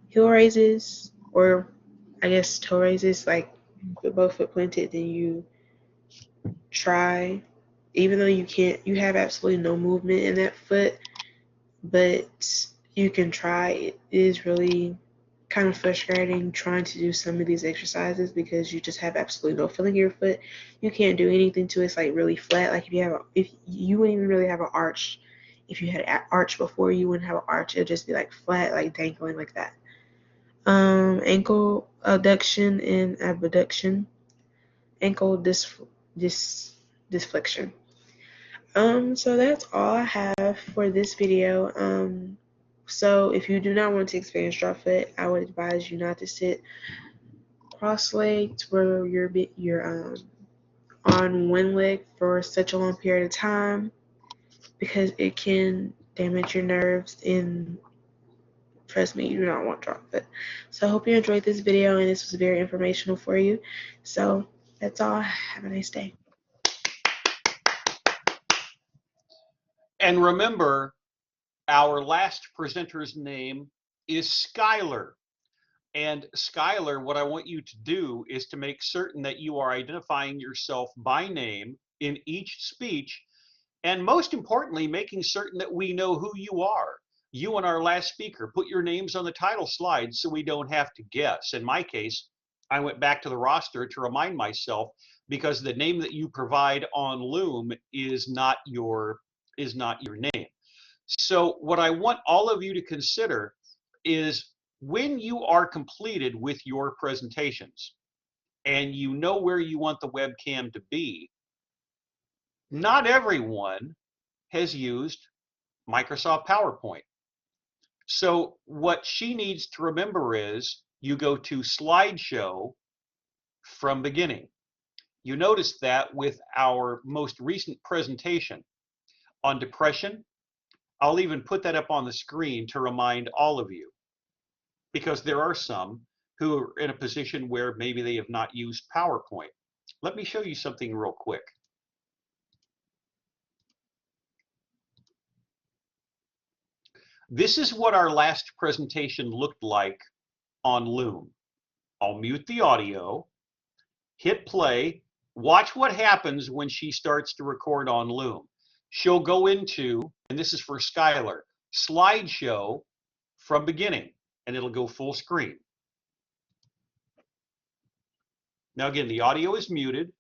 Heel raises, or I guess toe raises, like with both foot planted, then you try, even though you have absolutely no movement in that foot, but you can try. It is really kind of frustrating trying to do some of these exercises because you just have absolutely no feeling in your foot. You can't do anything to it. It's like really flat. Like if you wouldn't even really have an arch. If you had an arch before, you wouldn't have an arch. It'd just be like flat, like dangling like that. Ankle abduction and abduction. Ankle disflexion. So that's all I have for this video. So if you do not want to experience drop foot, I would advise you not to sit cross-legged where you're on one leg for such a long period of time, because it can damage your nerves, and trust me, you do not want drop foot. So I hope you enjoyed this video, and this was very informational for you. So that's all. Have a nice day. And remember, our last presenter's name is Skylar. And Skylar, what I want you to do is to make certain that you are identifying yourself by name in each speech, and most importantly, making certain that we know who you are. You and our last speaker, put your names on the title slide so we don't have to guess. In my case, I went back to the roster to remind myself, because the name that you provide on Loom is not your name. So what I want all of you to consider is, when you are completed with your presentations and you know where you want the webcam to be, not everyone has used Microsoft PowerPoint. So what she needs to remember is, you go to slideshow from beginning. You notice that with our most recent presentation on depression, I'll even put that up on the screen to remind all of you, because there are some who are in a position where maybe they have not used PowerPoint. Let me show you something real quick. This is what our last presentation looked like on Loom. I'll mute the audio, hit play, watch what happens when she starts to record on Loom. She'll go into, and this is for Skylar, slideshow from beginning, and it'll go full screen. Now again, the audio is muted.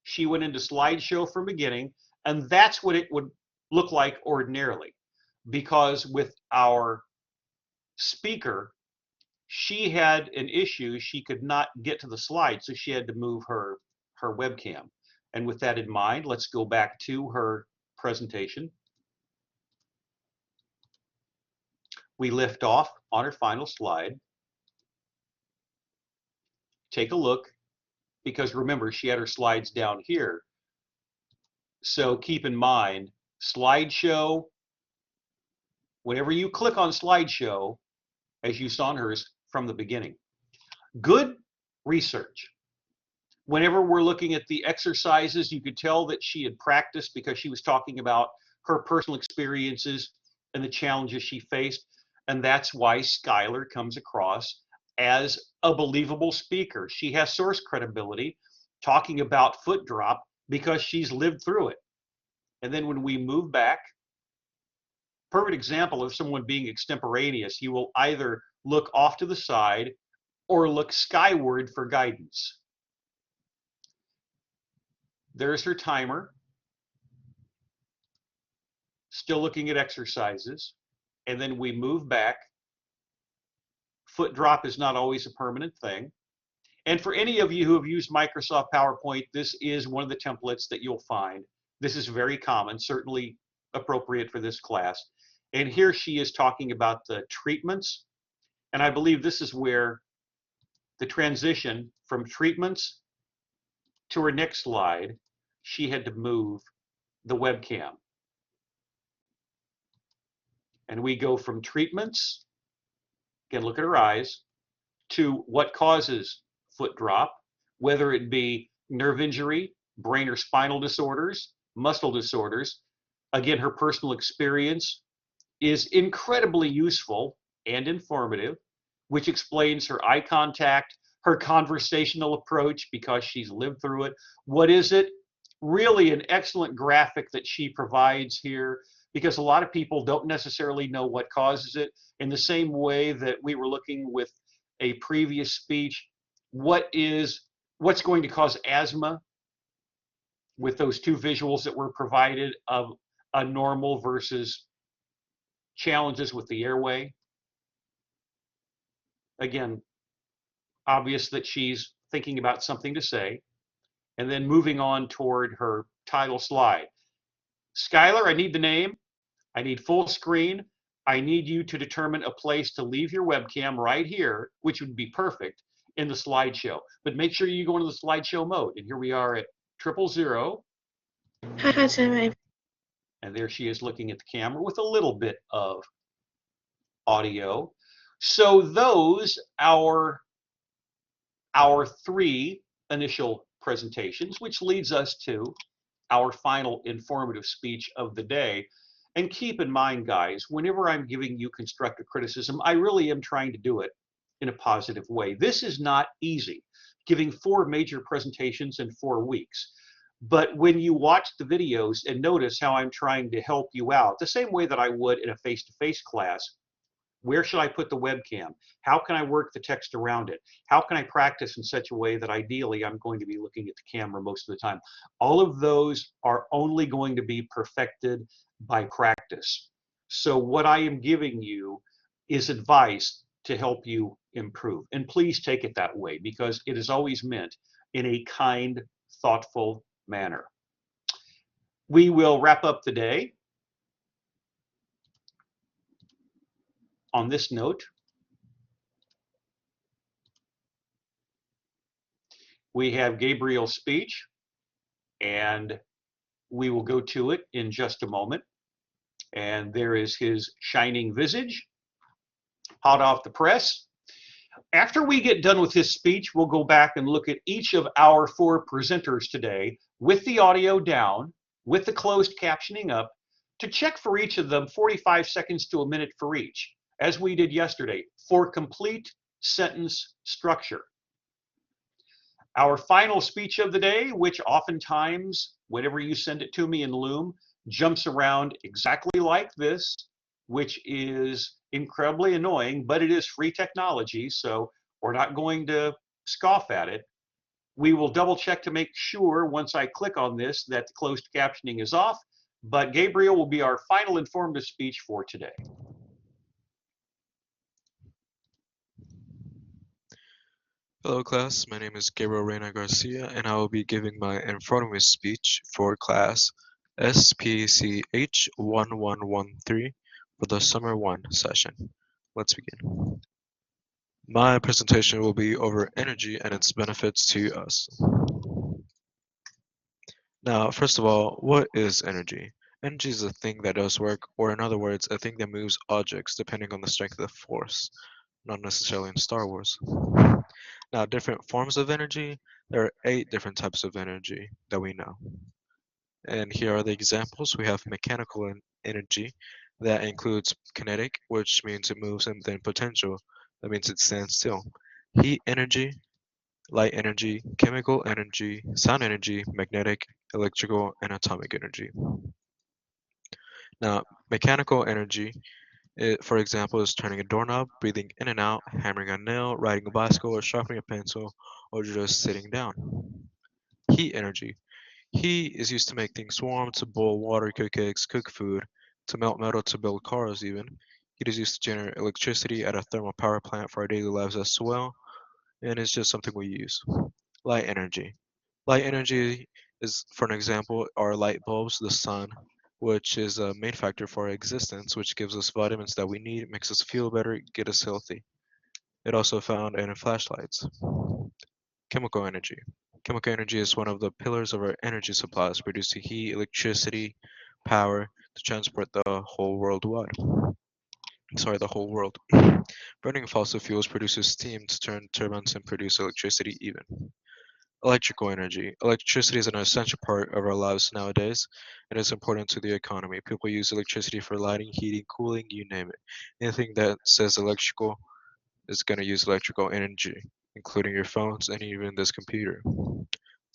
She went into slideshow from beginning, and that's what it would look like ordinarily, because with our speaker, she had an issue. She could not get to the slide, so she had to move her webcam. And with that in mind, let's go back to her presentation. We lift off on her final slide. Take a look, because remember, she had her slides down here. So keep in mind, slideshow, whenever you click on slideshow, as you saw in hers from the beginning. Good research. Whenever we're looking at the exercises, you could tell that she had practiced, because she was talking about her personal experiences and the challenges she faced. And that's why Skylar comes across as a believable speaker. She has source credibility talking about foot drop because she's lived through it. And then when we move back, perfect example of someone being extemporaneous, you will either look off to the side or look skyward for guidance. There's her timer, still looking at exercises, and then we move back. Foot drop is not always a permanent thing. And for any of you who have used Microsoft PowerPoint, this is one of the templates that you'll find. This is very common, certainly appropriate for this class. And here she is talking about the treatments. And I believe this is where the transition from treatments to her next slide, she had to move the webcam. And we go from treatments, again, look at her eyes, to what causes foot drop, whether it be nerve injury, brain or spinal disorders, muscle disorders. Again, her personal experience is incredibly useful and informative, which explains her eye contact, her conversational approach, because she's lived through it. What is it? Really an excellent graphic that she provides here, because a lot of people don't necessarily know what causes it. In the same way that we were looking with a previous speech, what's going to cause asthma, with those two visuals that were provided of a normal versus challenges with the airway. Again, obvious that she's thinking about something to say, and then moving on toward her title slide. Skylar, I need the name. I need full screen. I need you to determine a place to leave your webcam right here, which would be perfect in the slideshow. But make sure you go into the slideshow mode. And here we are at 000. Hi, Tim. And there she is looking at the camera with a little bit of audio. So those are our three initial presentations, which leads us to our final informative speech of the day. And keep in mind, guys, whenever I'm giving you constructive criticism, I really am trying to do it in a positive way. This is not easy, giving 4 major presentations in 4 weeks. But when you watch the videos and notice how I'm trying to help you out, the same way that I would in a face-to-face class, Where should I put the webcam? How can I work the text around it? How can I practice in such a way that ideally I'm going to be looking at the camera most of the time? All of those are only going to be perfected by practice. So what I am giving you is advice to help you improve. And please take it that way, because it is always meant in a kind, thoughtful manner. We will wrap up the day on this note. We have Gabriel's speech, and we will go to it in just a moment. And there is his shining visage, hot off the press. After we get done with his speech, we'll go back and look at each of our 4 presenters today with the audio down, with the closed captioning up, to check for each of them 45 seconds to a minute for each, as we did yesterday, for complete sentence structure. Our final speech of the day, which oftentimes, whenever you send it to me in Loom, jumps around exactly like this, which is incredibly annoying, but it is free technology, so we're not going to scoff at it. We will double check to make sure once I click on this that the closed captioning is off, but Gabriel will be our final informative speech for today. Hello class, my name is Gabriel Reyna Garcia and I will be giving my informative speech for class SPCH 1113 for the Summer 1 session. Let's begin. My presentation will be over energy and its benefits to us. Now, first of all, what is energy? Energy is a thing that does work, or in other words, a thing that moves objects depending on the strength of the force, not necessarily in Star Wars. Now, different forms of energy, there are 8 different types of energy that we know. And here are the examples. We have mechanical energy, that includes kinetic, which means it moves, and then potential, that means it stands still. Heat energy, light energy, chemical energy, sound energy, magnetic, electrical, and atomic energy. Now, mechanical energy, for example, is turning a doorknob, breathing in and out, hammering a nail, riding a bicycle, or sharpening a pencil, or just sitting down. Heat energy. Heat is used to make things warm, to boil water, cook eggs, cook food, to melt metal, to build cars even. Heat is used to generate electricity at a thermal power plant for our daily lives as well, and it's just something we use. Light energy. Light energy is, for an example, our light bulbs, the sun, which is a main factor for our existence, which gives us vitamins that we need, makes us feel better, get us healthy. It also found in flashlights. Chemical energy. Chemical energy is one of the pillars of our energy supplies, producing heat, electricity, power to transport the whole world. Burning fossil fuels produces steam to turn turbines and produce electricity even. Electrical energy. Electricity is an essential part of our lives nowadays and is important to the economy. People use electricity for lighting, heating, cooling, you name it. Anything that says electrical is going to use electrical energy, including your phones and even this computer.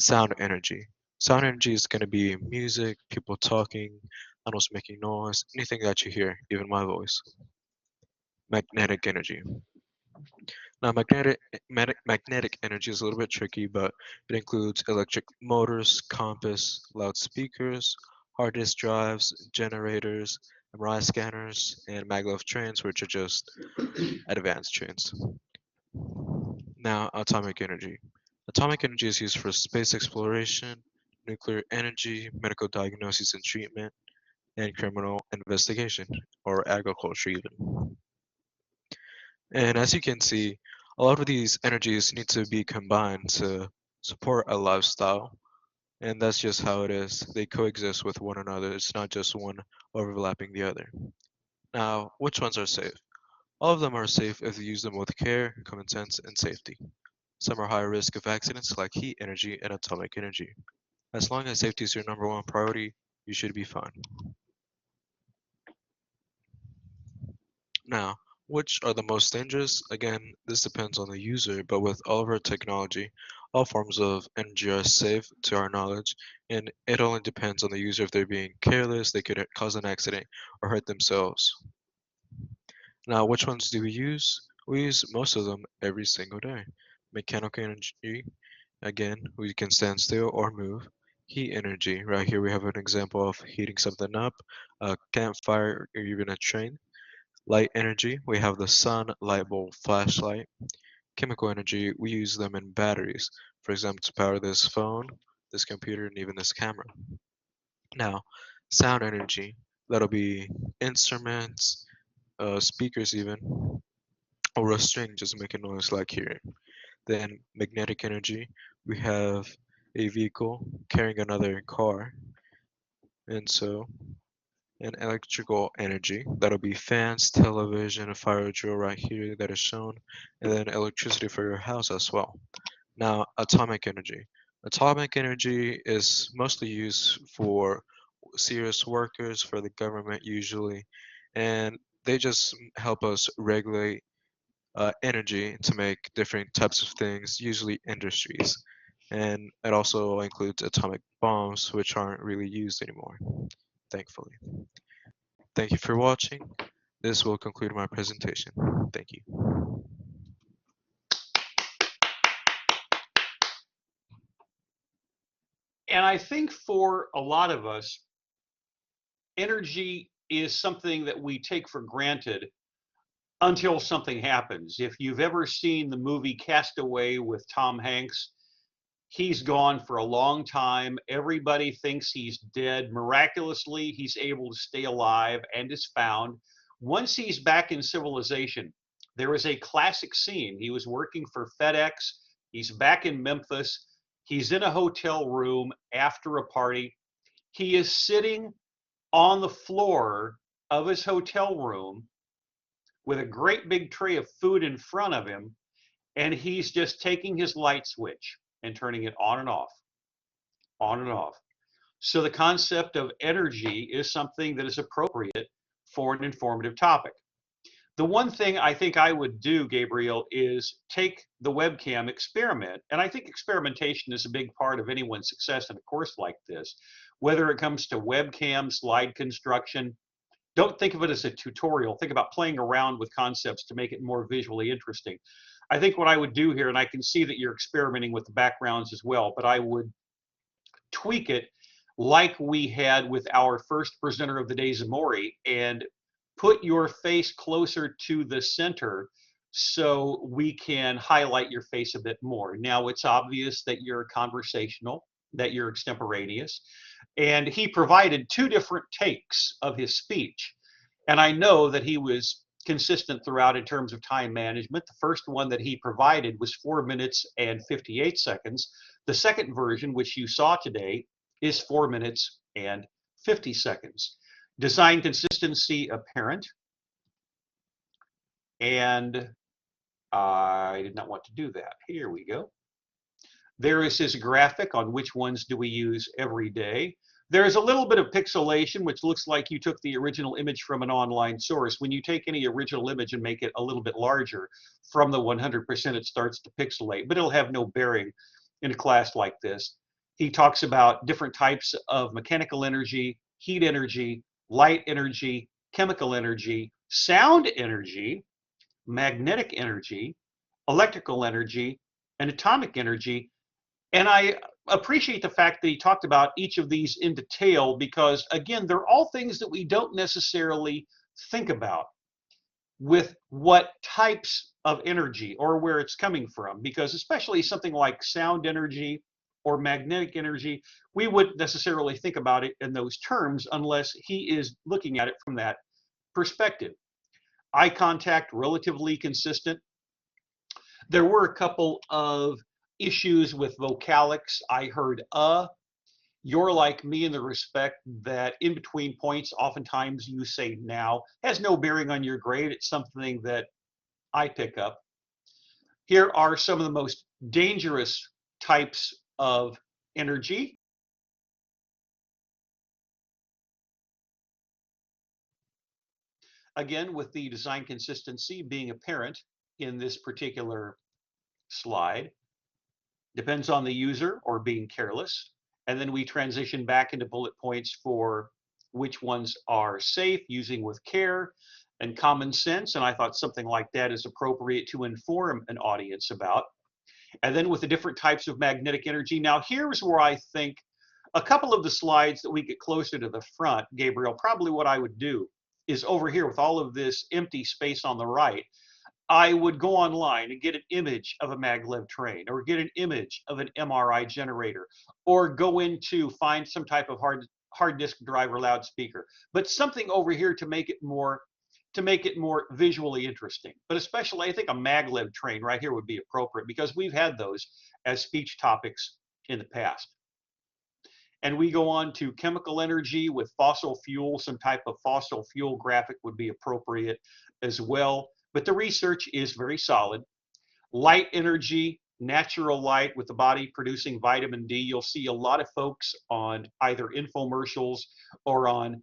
Sound energy. Sound energy is going to be music, people talking, animals making noise, anything that you hear, even my voice. Magnetic energy. Now, magnetic energy is a little bit tricky, but it includes electric motors, compass, loudspeakers, hard disk drives, generators, MRI scanners, and maglev trains, which are just advanced trains. Now, atomic energy. Atomic energy is used for space exploration, nuclear energy, medical diagnosis and treatment, and criminal investigation, or agriculture even. And as you can see, a lot of these energies need to be combined to support a lifestyle, and that's just how it is. They coexist with one another. It's not just one overlapping the other. Now, which ones are safe? All of them are safe if you use them with care, common sense, and safety. Some are high risk of accidents like heat energy and atomic energy. As long as safety is your number one priority, you should be fine. Now, which are the most dangerous? Again, this depends on the user, but with all of our technology, all forms of energy are safe to our knowledge, and it only depends on the user. If they're being careless, they could cause an accident or hurt themselves. Now, which ones do we use? We use most of them every single day. Mechanical energy, again, we can stand still or move. Heat energy, right here we have an example of heating something up, a campfire or even a train. Light energy, we have the sun, light bulb, flashlight. Chemical energy, we use them in batteries, for example, to power this phone, this computer, and even this camera. Now, sound energy, that'll be instruments, speakers even, or a string just making noise like here. Then magnetic energy, we have a vehicle carrying another car, and so and electrical energy, that'll be fans, television, a fire drill right here that is shown, and then electricity for your house as well. Now, atomic energy. Atomic energy is mostly used for serious workers, for the government usually, and they just help us regulate energy to make different types of things, usually industries. And it also includes atomic bombs, which aren't really used anymore, thankfully. Thank you for watching. This will conclude my presentation. Thank you. And I think for a lot of us, energy is something that we take for granted until something happens. If you've ever seen the movie Castaway with Tom Hanks, he's gone for a long time. Everybody thinks he's dead. Miraculously, he's able to stay alive and is found. Once he's back in civilization, there is a classic scene. He was working for FedEx. He's back in Memphis. He's in a hotel room after a party. He is sitting on the floor of his hotel room with a great big tray of food in front of him, and he's just taking his light switch and turning it on and off, on and off. So the concept of energy is something that is appropriate for an informative topic. The one thing I think I would do, Gabriel, is take the webcam experiment. And I think experimentation is a big part of anyone's success in a course like this. Whether it comes to webcam, slide construction, don't think of it as a tutorial. Think about playing around with concepts to make it more visually interesting. I think what I would do here, and I can see that you're experimenting with the backgrounds as well, but I would tweak it like we had with our first presenter of the day, Zamori, and put your face closer to the center so we can highlight your face a bit more. Now, it's obvious that you're conversational, that you're extemporaneous, and he provided two different takes of his speech. And I know that he was consistent throughout in terms of time management. The first one that he provided was 4 minutes and 58 seconds. The second version, which you saw today, is 4 minutes and 50 seconds. Design consistency apparent. And I did not want to do that. Here we go. There is his graphic on which ones do we use every day. There's a little bit of pixelation, which looks like you took the original image from an online source. When you take any original image and make it a little bit larger from the 100%, it starts to pixelate, but it'll have no bearing in a class like this. He talks about different types of mechanical energy, heat energy, light energy, chemical energy, sound energy, magnetic energy, electrical energy, and atomic energy. And I appreciate the fact that he talked about each of these in detail because, again, they're all things that we don't necessarily think about with what types of energy or where it's coming from. Because, especially something like sound energy or magnetic energy, we wouldn't necessarily think about it in those terms unless he is looking at it from that perspective. Eye contact, relatively consistent. There were a couple of issues with vocalics. I heard you're like me in the respect that in between points, oftentimes you say now. Has no bearing on your grade. It's something that I pick up. Here are some of the most dangerous types of energy. Again, with the design consistency being apparent in this particular slide. Depends on the user or being careless. And then we transition back into bullet points for which ones are safe, using with care and common sense. And I thought something like that is appropriate to inform an audience about. And then with the different types of magnetic energy. Now, here's where I think a couple of the slides that we get closer to the front, Gabriel, probably what I would do is over here with all of this empty space on the right, I would go online and get an image of a maglev train, or get an image of an MRI generator, or go into find some type of hard disk drive or loudspeaker, but something over here to make it more visually interesting. But especially I think a maglev train right here would be appropriate, because we've had those as speech topics in the past. And we go on to chemical energy with fossil fuel. Some type of fossil fuel graphic would be appropriate as well. But the research is very solid. Light energy, natural light with the body producing vitamin D. You'll see a lot of folks on either infomercials or on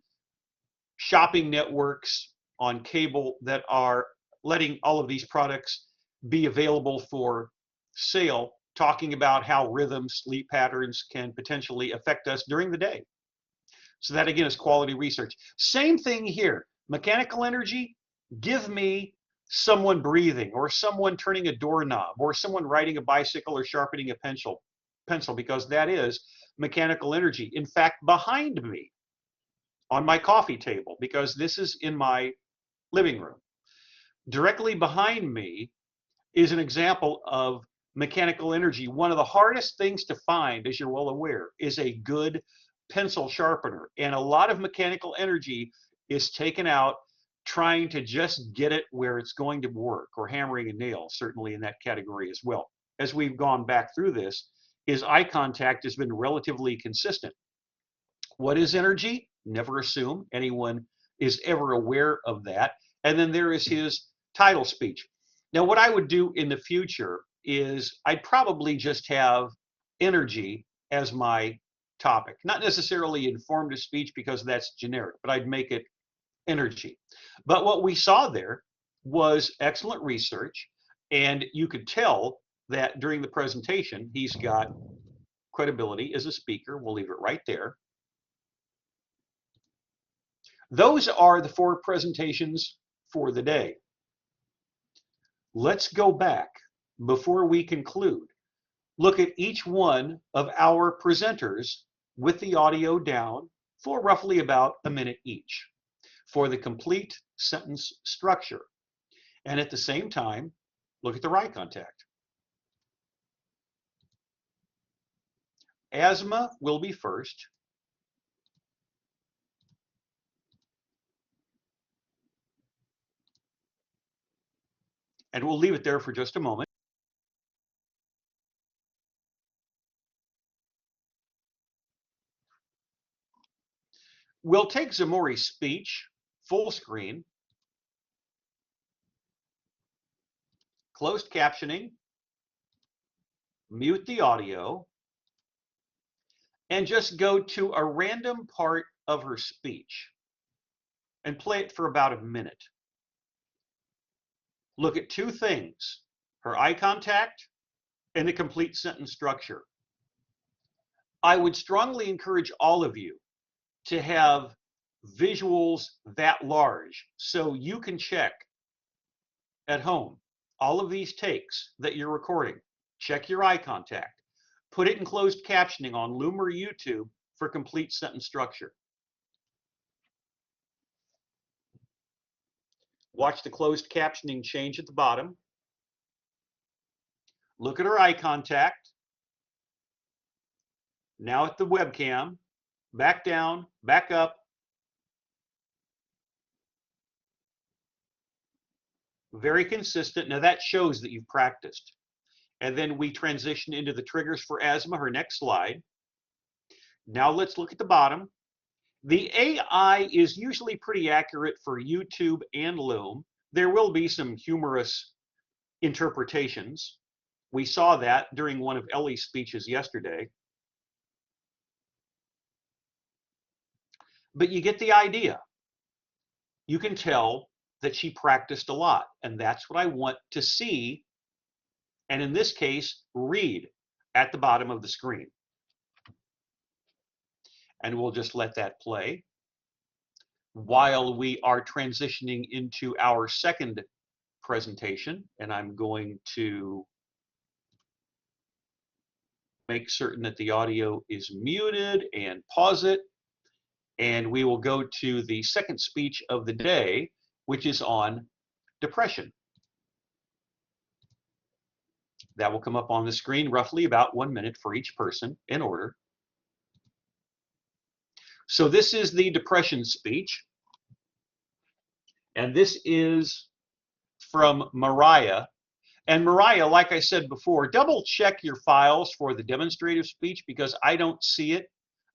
shopping networks on cable that are letting all of these products be available for sale, talking about how rhythm, sleep patterns can potentially affect us during the day. So that again is quality research. Same thing here. Mechanical energy, give me someone breathing, or someone turning a doorknob, or someone riding a bicycle, or sharpening a pencil, because that is mechanical energy. In fact, behind me on my coffee table, because this is in my living room, directly behind me is an example of mechanical energy. One of the hardest things to find, as you're well aware, is a good pencil sharpener. And a lot of mechanical energy is taken out trying to just get it where it's going to work, or hammering a nail, certainly in that category as well. As we've gone back through this, his eye contact has been relatively consistent. What is energy? Never assume anyone is ever aware of that. And then there is his title speech. Now, what I would do in the future is I'd probably just have energy as my topic. Not necessarily informative speech, because that's generic, but I'd make it energy. But what we saw there was excellent research, and you could tell that during the presentation, he's got credibility as a speaker. We'll leave it right there. Those are the 4 presentations for the day. Let's go back before we conclude. Look at each one of our presenters with the audio down for roughly about a minute each for the complete sentence structure. And at the same time, look at the eye contact. Asthma will be first. And we'll leave it there for just a moment. We'll take Zamori's speech full screen, closed captioning, mute the audio, and just go to a random part of her speech and play it for about a minute. Look at 2 things, her eye contact and the complete sentence structure. I would strongly encourage all of you to have visuals that large so you can check at home all of these takes that you're recording. Check your eye contact. Put it in closed captioning on Loom or YouTube for complete sentence structure. Watch the closed captioning change at the bottom. Look at her eye contact. Now at the webcam. Back down, back up. Very consistent. Now that shows that you've practiced. And then we transition into the triggers for asthma, her next slide. Now let's look at the bottom. The AI is usually pretty accurate for YouTube and Loom. There will be some humorous interpretations. We saw that during one of Ellie's speeches yesterday. But you get the idea. You can tell that she practiced a lot, and that's what I want to see, and in this case, read at the bottom of the screen. And we'll just let that play. while we are transitioning into our second presentation, and I'm going to make certain that the audio is muted and pause it, and we will go to the second speech of the day, which is on depression. That will come up on the screen roughly about 1 minute for each person in order. So this is the depression speech, and this is from Mariah. And Mariah, like I said before, double check your files for the demonstrative speech because I don't see it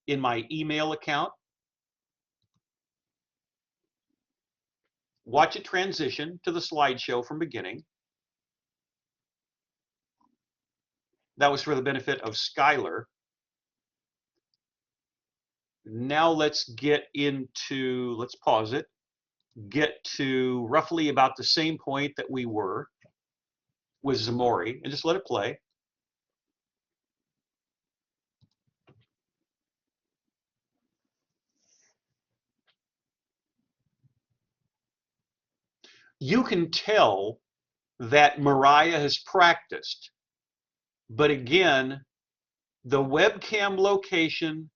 in my email account. Watch it transition to the slideshow from beginning. That was for the benefit of Skylar. Now let's get into, let's pause it, get to roughly about the same point that we were with Zamori, and just let it play. You can tell that Mariah has practiced, but again, the webcam location,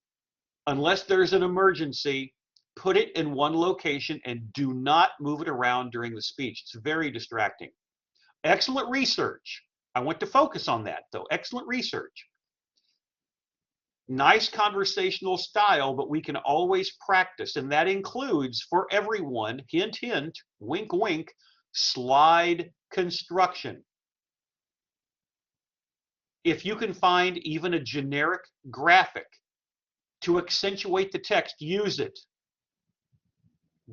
unless there's an emergency, put it in one location and do not move it around during the speech. It's very distracting. Excellent research. I want to focus on that though. Excellent research. Nice conversational style, but we can always practice, and that includes for everyone, hint, hint, wink, wink, slide construction. If you can find even a generic graphic to accentuate the text, use it.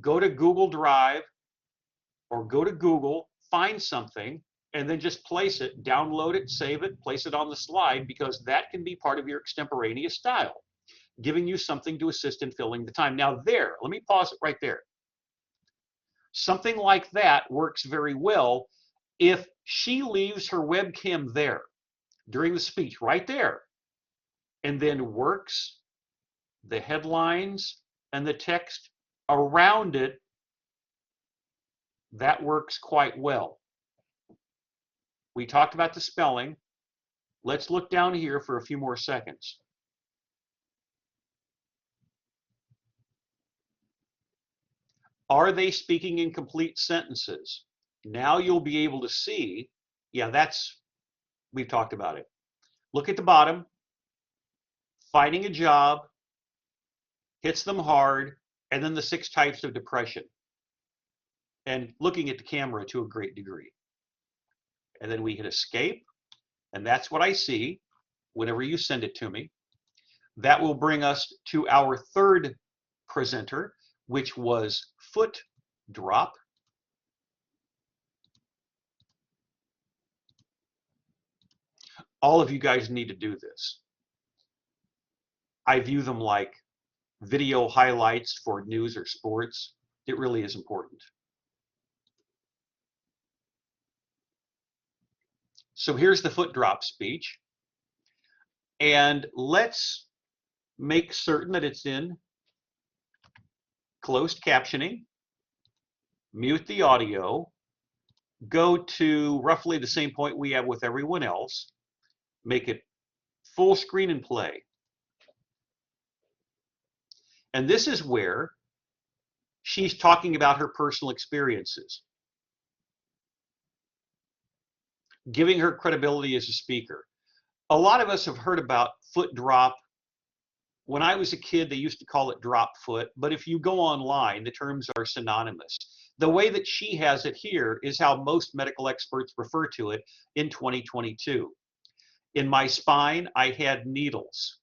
Go to Google Drive or go to Google, find something, and then just place it, download it, save it, place it on the slide, because that can be part of your extemporaneous style, giving you something to assist in filling the time. Now there, let me pause it right there. Something like that works very well if she leaves her webcam there during the speech, right there, and then works the headlines and the text around it. That works quite well. We talked about the spelling. Let's look down here for a few more seconds. Are they speaking in complete sentences? Now you'll be able to see, yeah, we've talked about it. Look at the bottom, finding a job, hits them hard, and then the 6 types of depression. And looking at the camera to a great degree. And then we hit escape, and that's what I see whenever you send it to me. That will bring us to our third presenter, which was foot drop. All of you guys need to do this. I view them like video highlights for news or sports. It really is important. So here's the foot drop speech. And let's make certain that it's in closed captioning. Mute the audio. Go to roughly the same point we have with everyone else. Make it full screen and play. And this is where she's talking about her personal experiences, giving her credibility as a speaker. A lot of us have heard about foot drop. When I was a kid, they used to call it drop foot, but if you go online, the terms are synonymous. The way that she has it here is how most medical experts refer to it in 2022. In my spine, I had needles.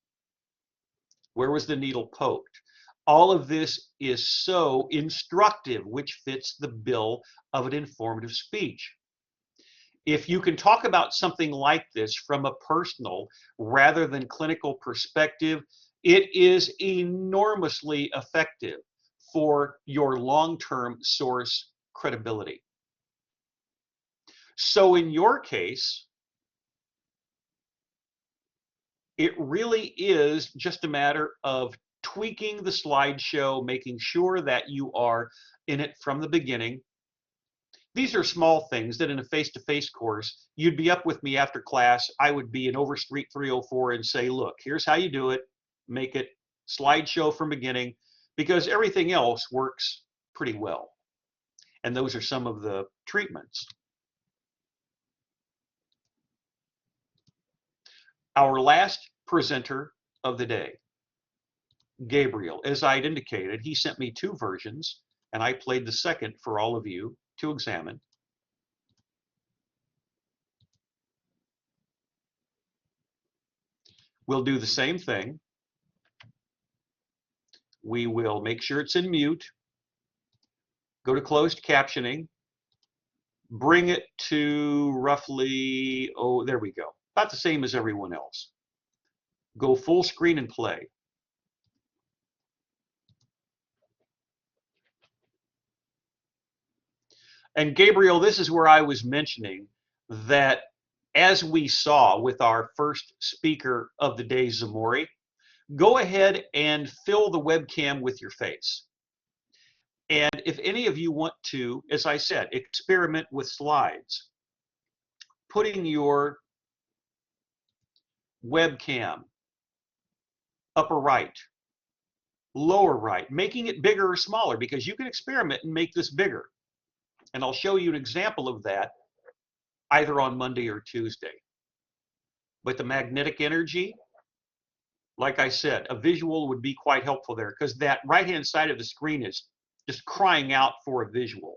Where was the needle poked? All of this is so instructive, which fits the bill of an informative speech. If you can talk about something like this from a personal rather than clinical perspective, it is enormously effective for your long-term source credibility. So in your case, it really is just a matter of tweaking the slideshow, making sure that you are in it from the beginning. These are small things that in a face-to-face course, you'd be up with me after class. I would be in Overstreet 304 and say, look, here's how you do it. Make it slideshow from beginning, because everything else works pretty well. And those are some of the treatments. Our last presenter of the day, Gabriel. As I'd indicated, he sent me 2 versions, and I played the second for all of you to examine. We'll do the same thing. We will make sure it's in mute, go to closed captioning, bring it to roughly, oh, there we go, about the same as everyone else. Go full screen and play. And Gabriel, this is where I was mentioning that as we saw with our first speaker of the day, Zamori, go ahead and fill the webcam with your face. And if any of you want to, as I said, experiment with slides, putting your webcam upper right, lower right, making it bigger or smaller, because you can experiment and make this bigger. And I'll show you an example of that either on Monday or Tuesday. But the magnetic energy, like I said, a visual would be quite helpful there, because that right-hand side of the screen is just crying out for a visual.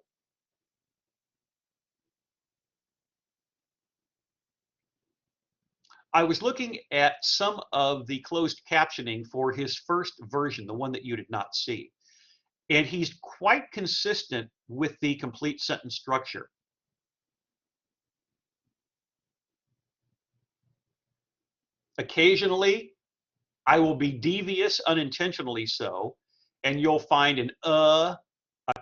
I was looking at some of the closed captioning for his first version, the one that you did not see. And he's quite consistent with the complete sentence structure. Occasionally, I will be devious, unintentionally so, and you'll find an a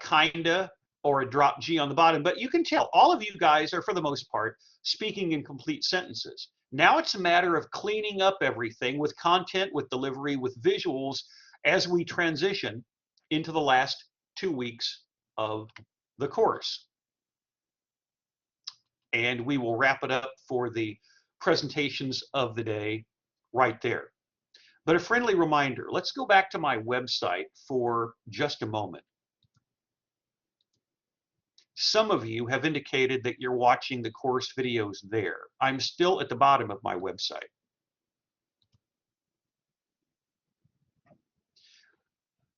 kinda, or a drop G on the bottom. But you can tell all of you guys are, for the most part, speaking in complete sentences. Now it's a matter of cleaning up everything with content, with delivery, with visuals as we transition into the last 2 weeks of the course. And we will wrap it up for the presentations of the day right there. But a friendly reminder, let's go back to my website for just a moment. Some of you have indicated that you're watching the course videos there. I'm still at the bottom of my website.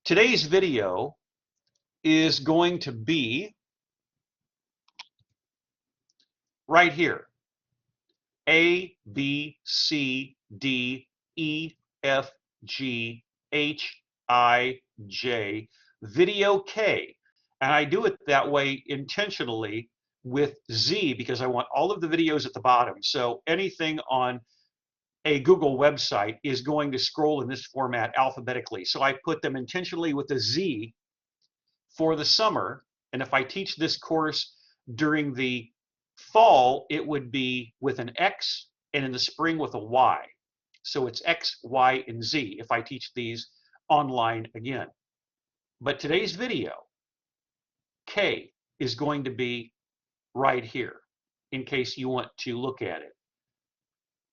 Today's video is going to be right here. A, B, C, D, E, F, G, H, I, J, video K. And I do it that way intentionally with Z because I want all of the videos at the bottom. So anything on a Google website is going to scroll in this format alphabetically. So I put them intentionally with a Z for the summer. And if I teach this course during the fall, it would be with an X, and in the spring with a Y. So it's X, Y, and Z if I teach these online again. But today's video, K, is going to be right here in case you want to look at it.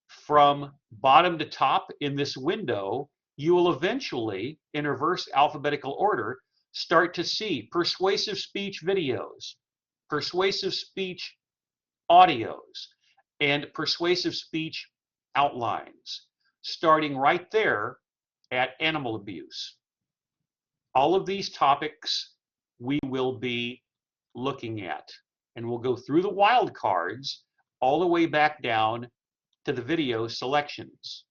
From bottom to top in this window, you will eventually, in reverse alphabetical order, start to see persuasive speech videos, persuasive speech audios, and persuasive speech outlines, starting right there at animal abuse. All of these topics we will be looking at, and we'll go through the wildcards all the way back down to the video selections,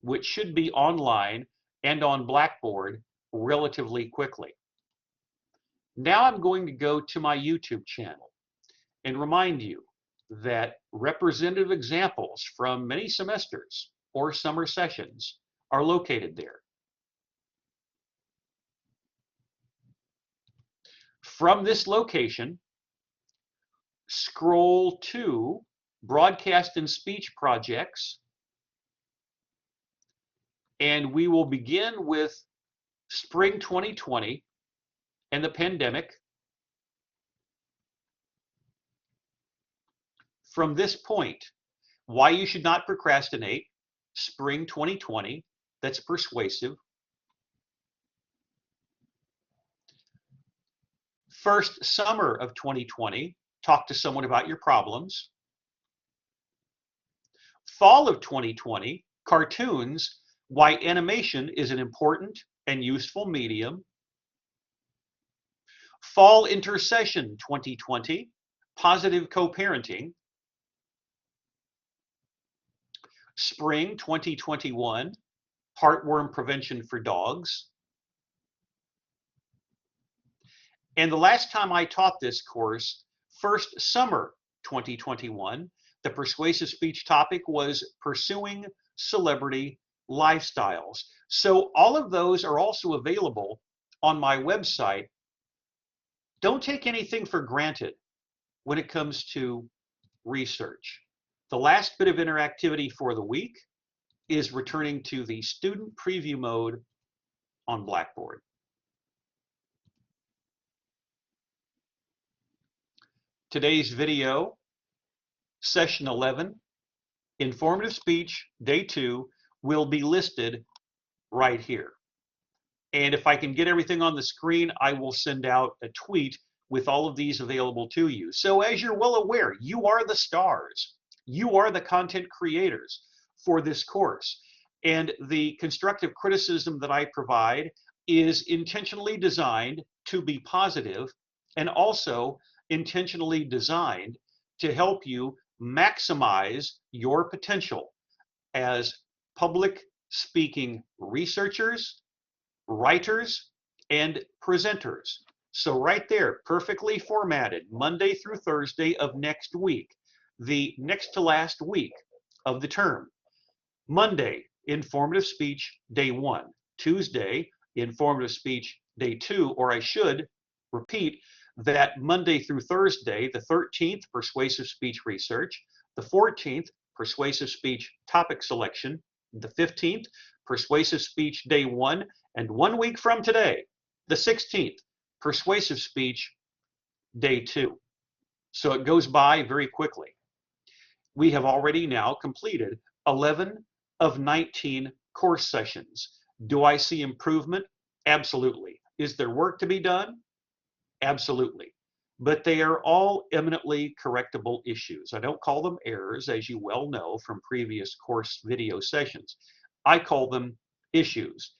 which should be online and on Blackboard relatively quickly. Now I'm going to go to my YouTube channel and remind you that representative examples from many semesters or summer sessions are located there. From this location, scroll to Broadcast and Speech Projects, and we will begin with spring 2020 and the pandemic. From this point, why you should not procrastinate, spring 2020, that's persuasive. First summer of 2020, talk to someone about your problems. Fall of 2020, cartoons, why animation is an important and useful medium. Fall intercession 2020, positive co-parenting. Spring 2021, heartworm prevention for dogs. And the last time I taught this course, first summer 2021, the persuasive speech topic was pursuing celebrity lifestyles. So all of those are also available on my website. Don't take anything for granted when it comes to research. The last bit of interactivity for the week is returning to the student preview mode on Blackboard. Today's video, session 11, informative speech, day 2, will be listed right here. And if I can get everything on the screen, I will send out a tweet with all of these available to you. So as you're well aware, you are the stars. You are the content creators for this course. And the constructive criticism that I provide is intentionally designed to be positive and also intentionally designed to help you maximize your potential as public speaking researchers, writers, and presenters. So right there, perfectly formatted, Monday through Thursday of next week, the next to last week of the term. Monday, informative speech, day 1. Tuesday, informative speech, day 2, or I should repeat that Monday through Thursday, the 13th, persuasive speech research, the 14th, persuasive speech topic selection, the 15th, persuasive speech, day 1, and 1 week from today, the 16th, persuasive speech, day 2. So it goes by very quickly. We have already now completed 11 of 19 course sessions. Do I see improvement? Absolutely. Is there work to be done? Absolutely. But they are all eminently correctable issues. I don't call them errors, as you well know from previous course video sessions. I call them issues.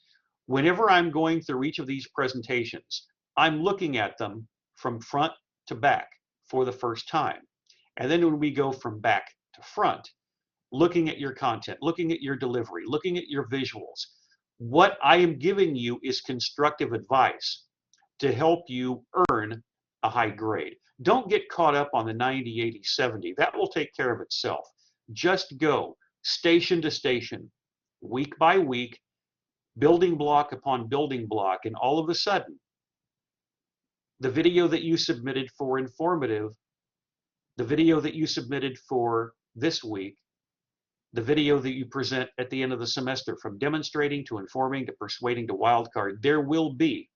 Whenever I'm going through each of these presentations, I'm looking at them from front to back for the first time. And then when we go from back to front, looking at your content, looking at your delivery, looking at your visuals, what I am giving you is constructive advice to help you earn a high grade. Don't get caught up on the 90, 80, 70. That will take care of itself. Just go station to station, week by week, building block upon building block, and all of a sudden, the video that you submitted for informative, the video that you submitted for this week, the video that you present at the end of the semester, from demonstrating to informing to persuading to wildcard, there will be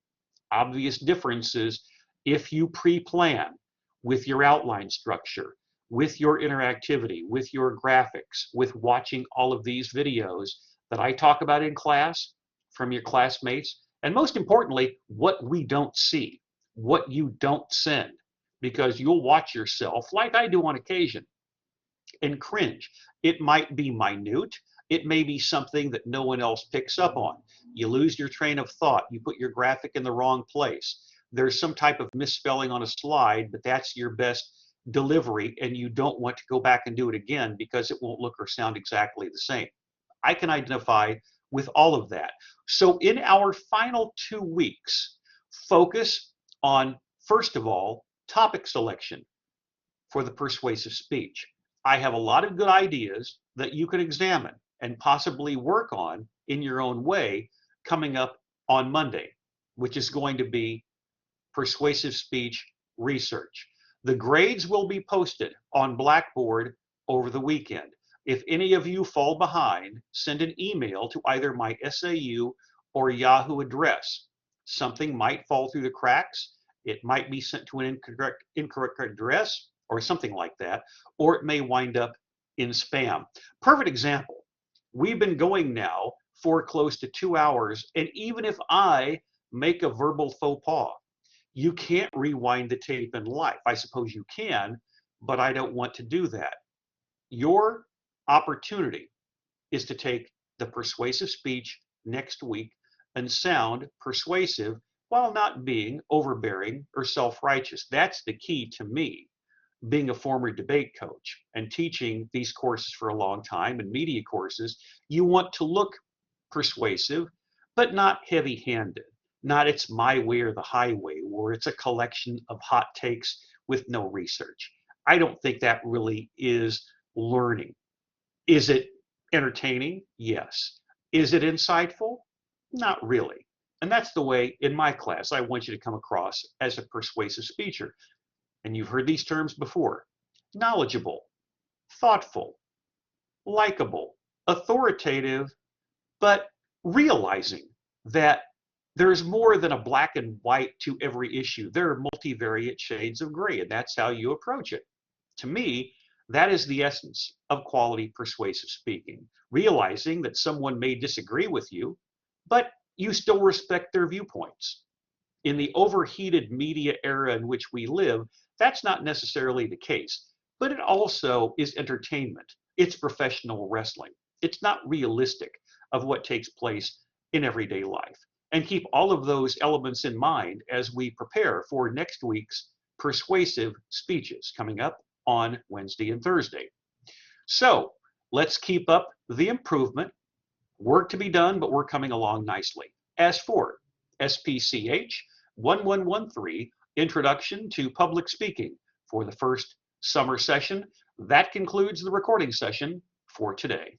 obvious differences if you pre-plan with your outline structure, with your interactivity, with your graphics, with watching all of these videos that I talk about in class from your classmates, and most importantly, what we don't see, what you don't send, because you'll watch yourself, like I do on occasion, and cringe. It might be minute. It may be something that no one else picks up on. You lose your train of thought. You put your graphic in the wrong place. There's some type of misspelling on a slide, but that's your best delivery, and you don't want to go back and do it again because it won't look or sound exactly the same. I can identify with all of that. So in our final 2 weeks, focus on, first of all, topic selection for the persuasive speech. I have a lot of good ideas that you can examine and possibly work on in your own way coming up on Monday, which is going to be persuasive speech research. The grades will be posted on Blackboard over the weekend. If any of you fall behind, send an email to either my SAU or Yahoo address, Something might fall through the cracks. It might be sent to an incorrect address or something like that, or it may wind up in spam. Perfect example. We've been going now for close to 2 hours, and even if I make a verbal faux pas, you can't rewind the tape in life. I suppose you can, but I don't want to do that. Your opportunity is to take the persuasive speech next week and sound persuasive while not being overbearing or self-righteous. That's the key to me. Being a former debate coach and teaching these courses for a long time and media courses, you want to look persuasive, but not heavy-handed. Not it's my way or the highway, or it's a collection of hot takes with no research. I don't think that really is learning. Is it entertaining? Yes. Is it insightful? Not really. And that's the way in my class I want you to come across as a persuasive speaker. And you've heard these terms before: knowledgeable, thoughtful, likable, authoritative, but realizing that there's more than a black and white to every issue. There are multivariate shades of gray, and that's how you approach it. To me, that is the essence of quality persuasive speaking, realizing that someone may disagree with you, but you still respect their viewpoints. In the overheated media era in which we live, that's not necessarily the case, but it also is entertainment. It's professional wrestling. It's not realistic of what takes place in everyday life. And keep all of those elements in mind as we prepare for next week's persuasive speeches coming up on Wednesday and Thursday. So let's keep up the improvement. Work to be done, but we're coming along nicely. As for SPCH 1113, Introduction to Public Speaking for the first summer session, that concludes the recording session for today.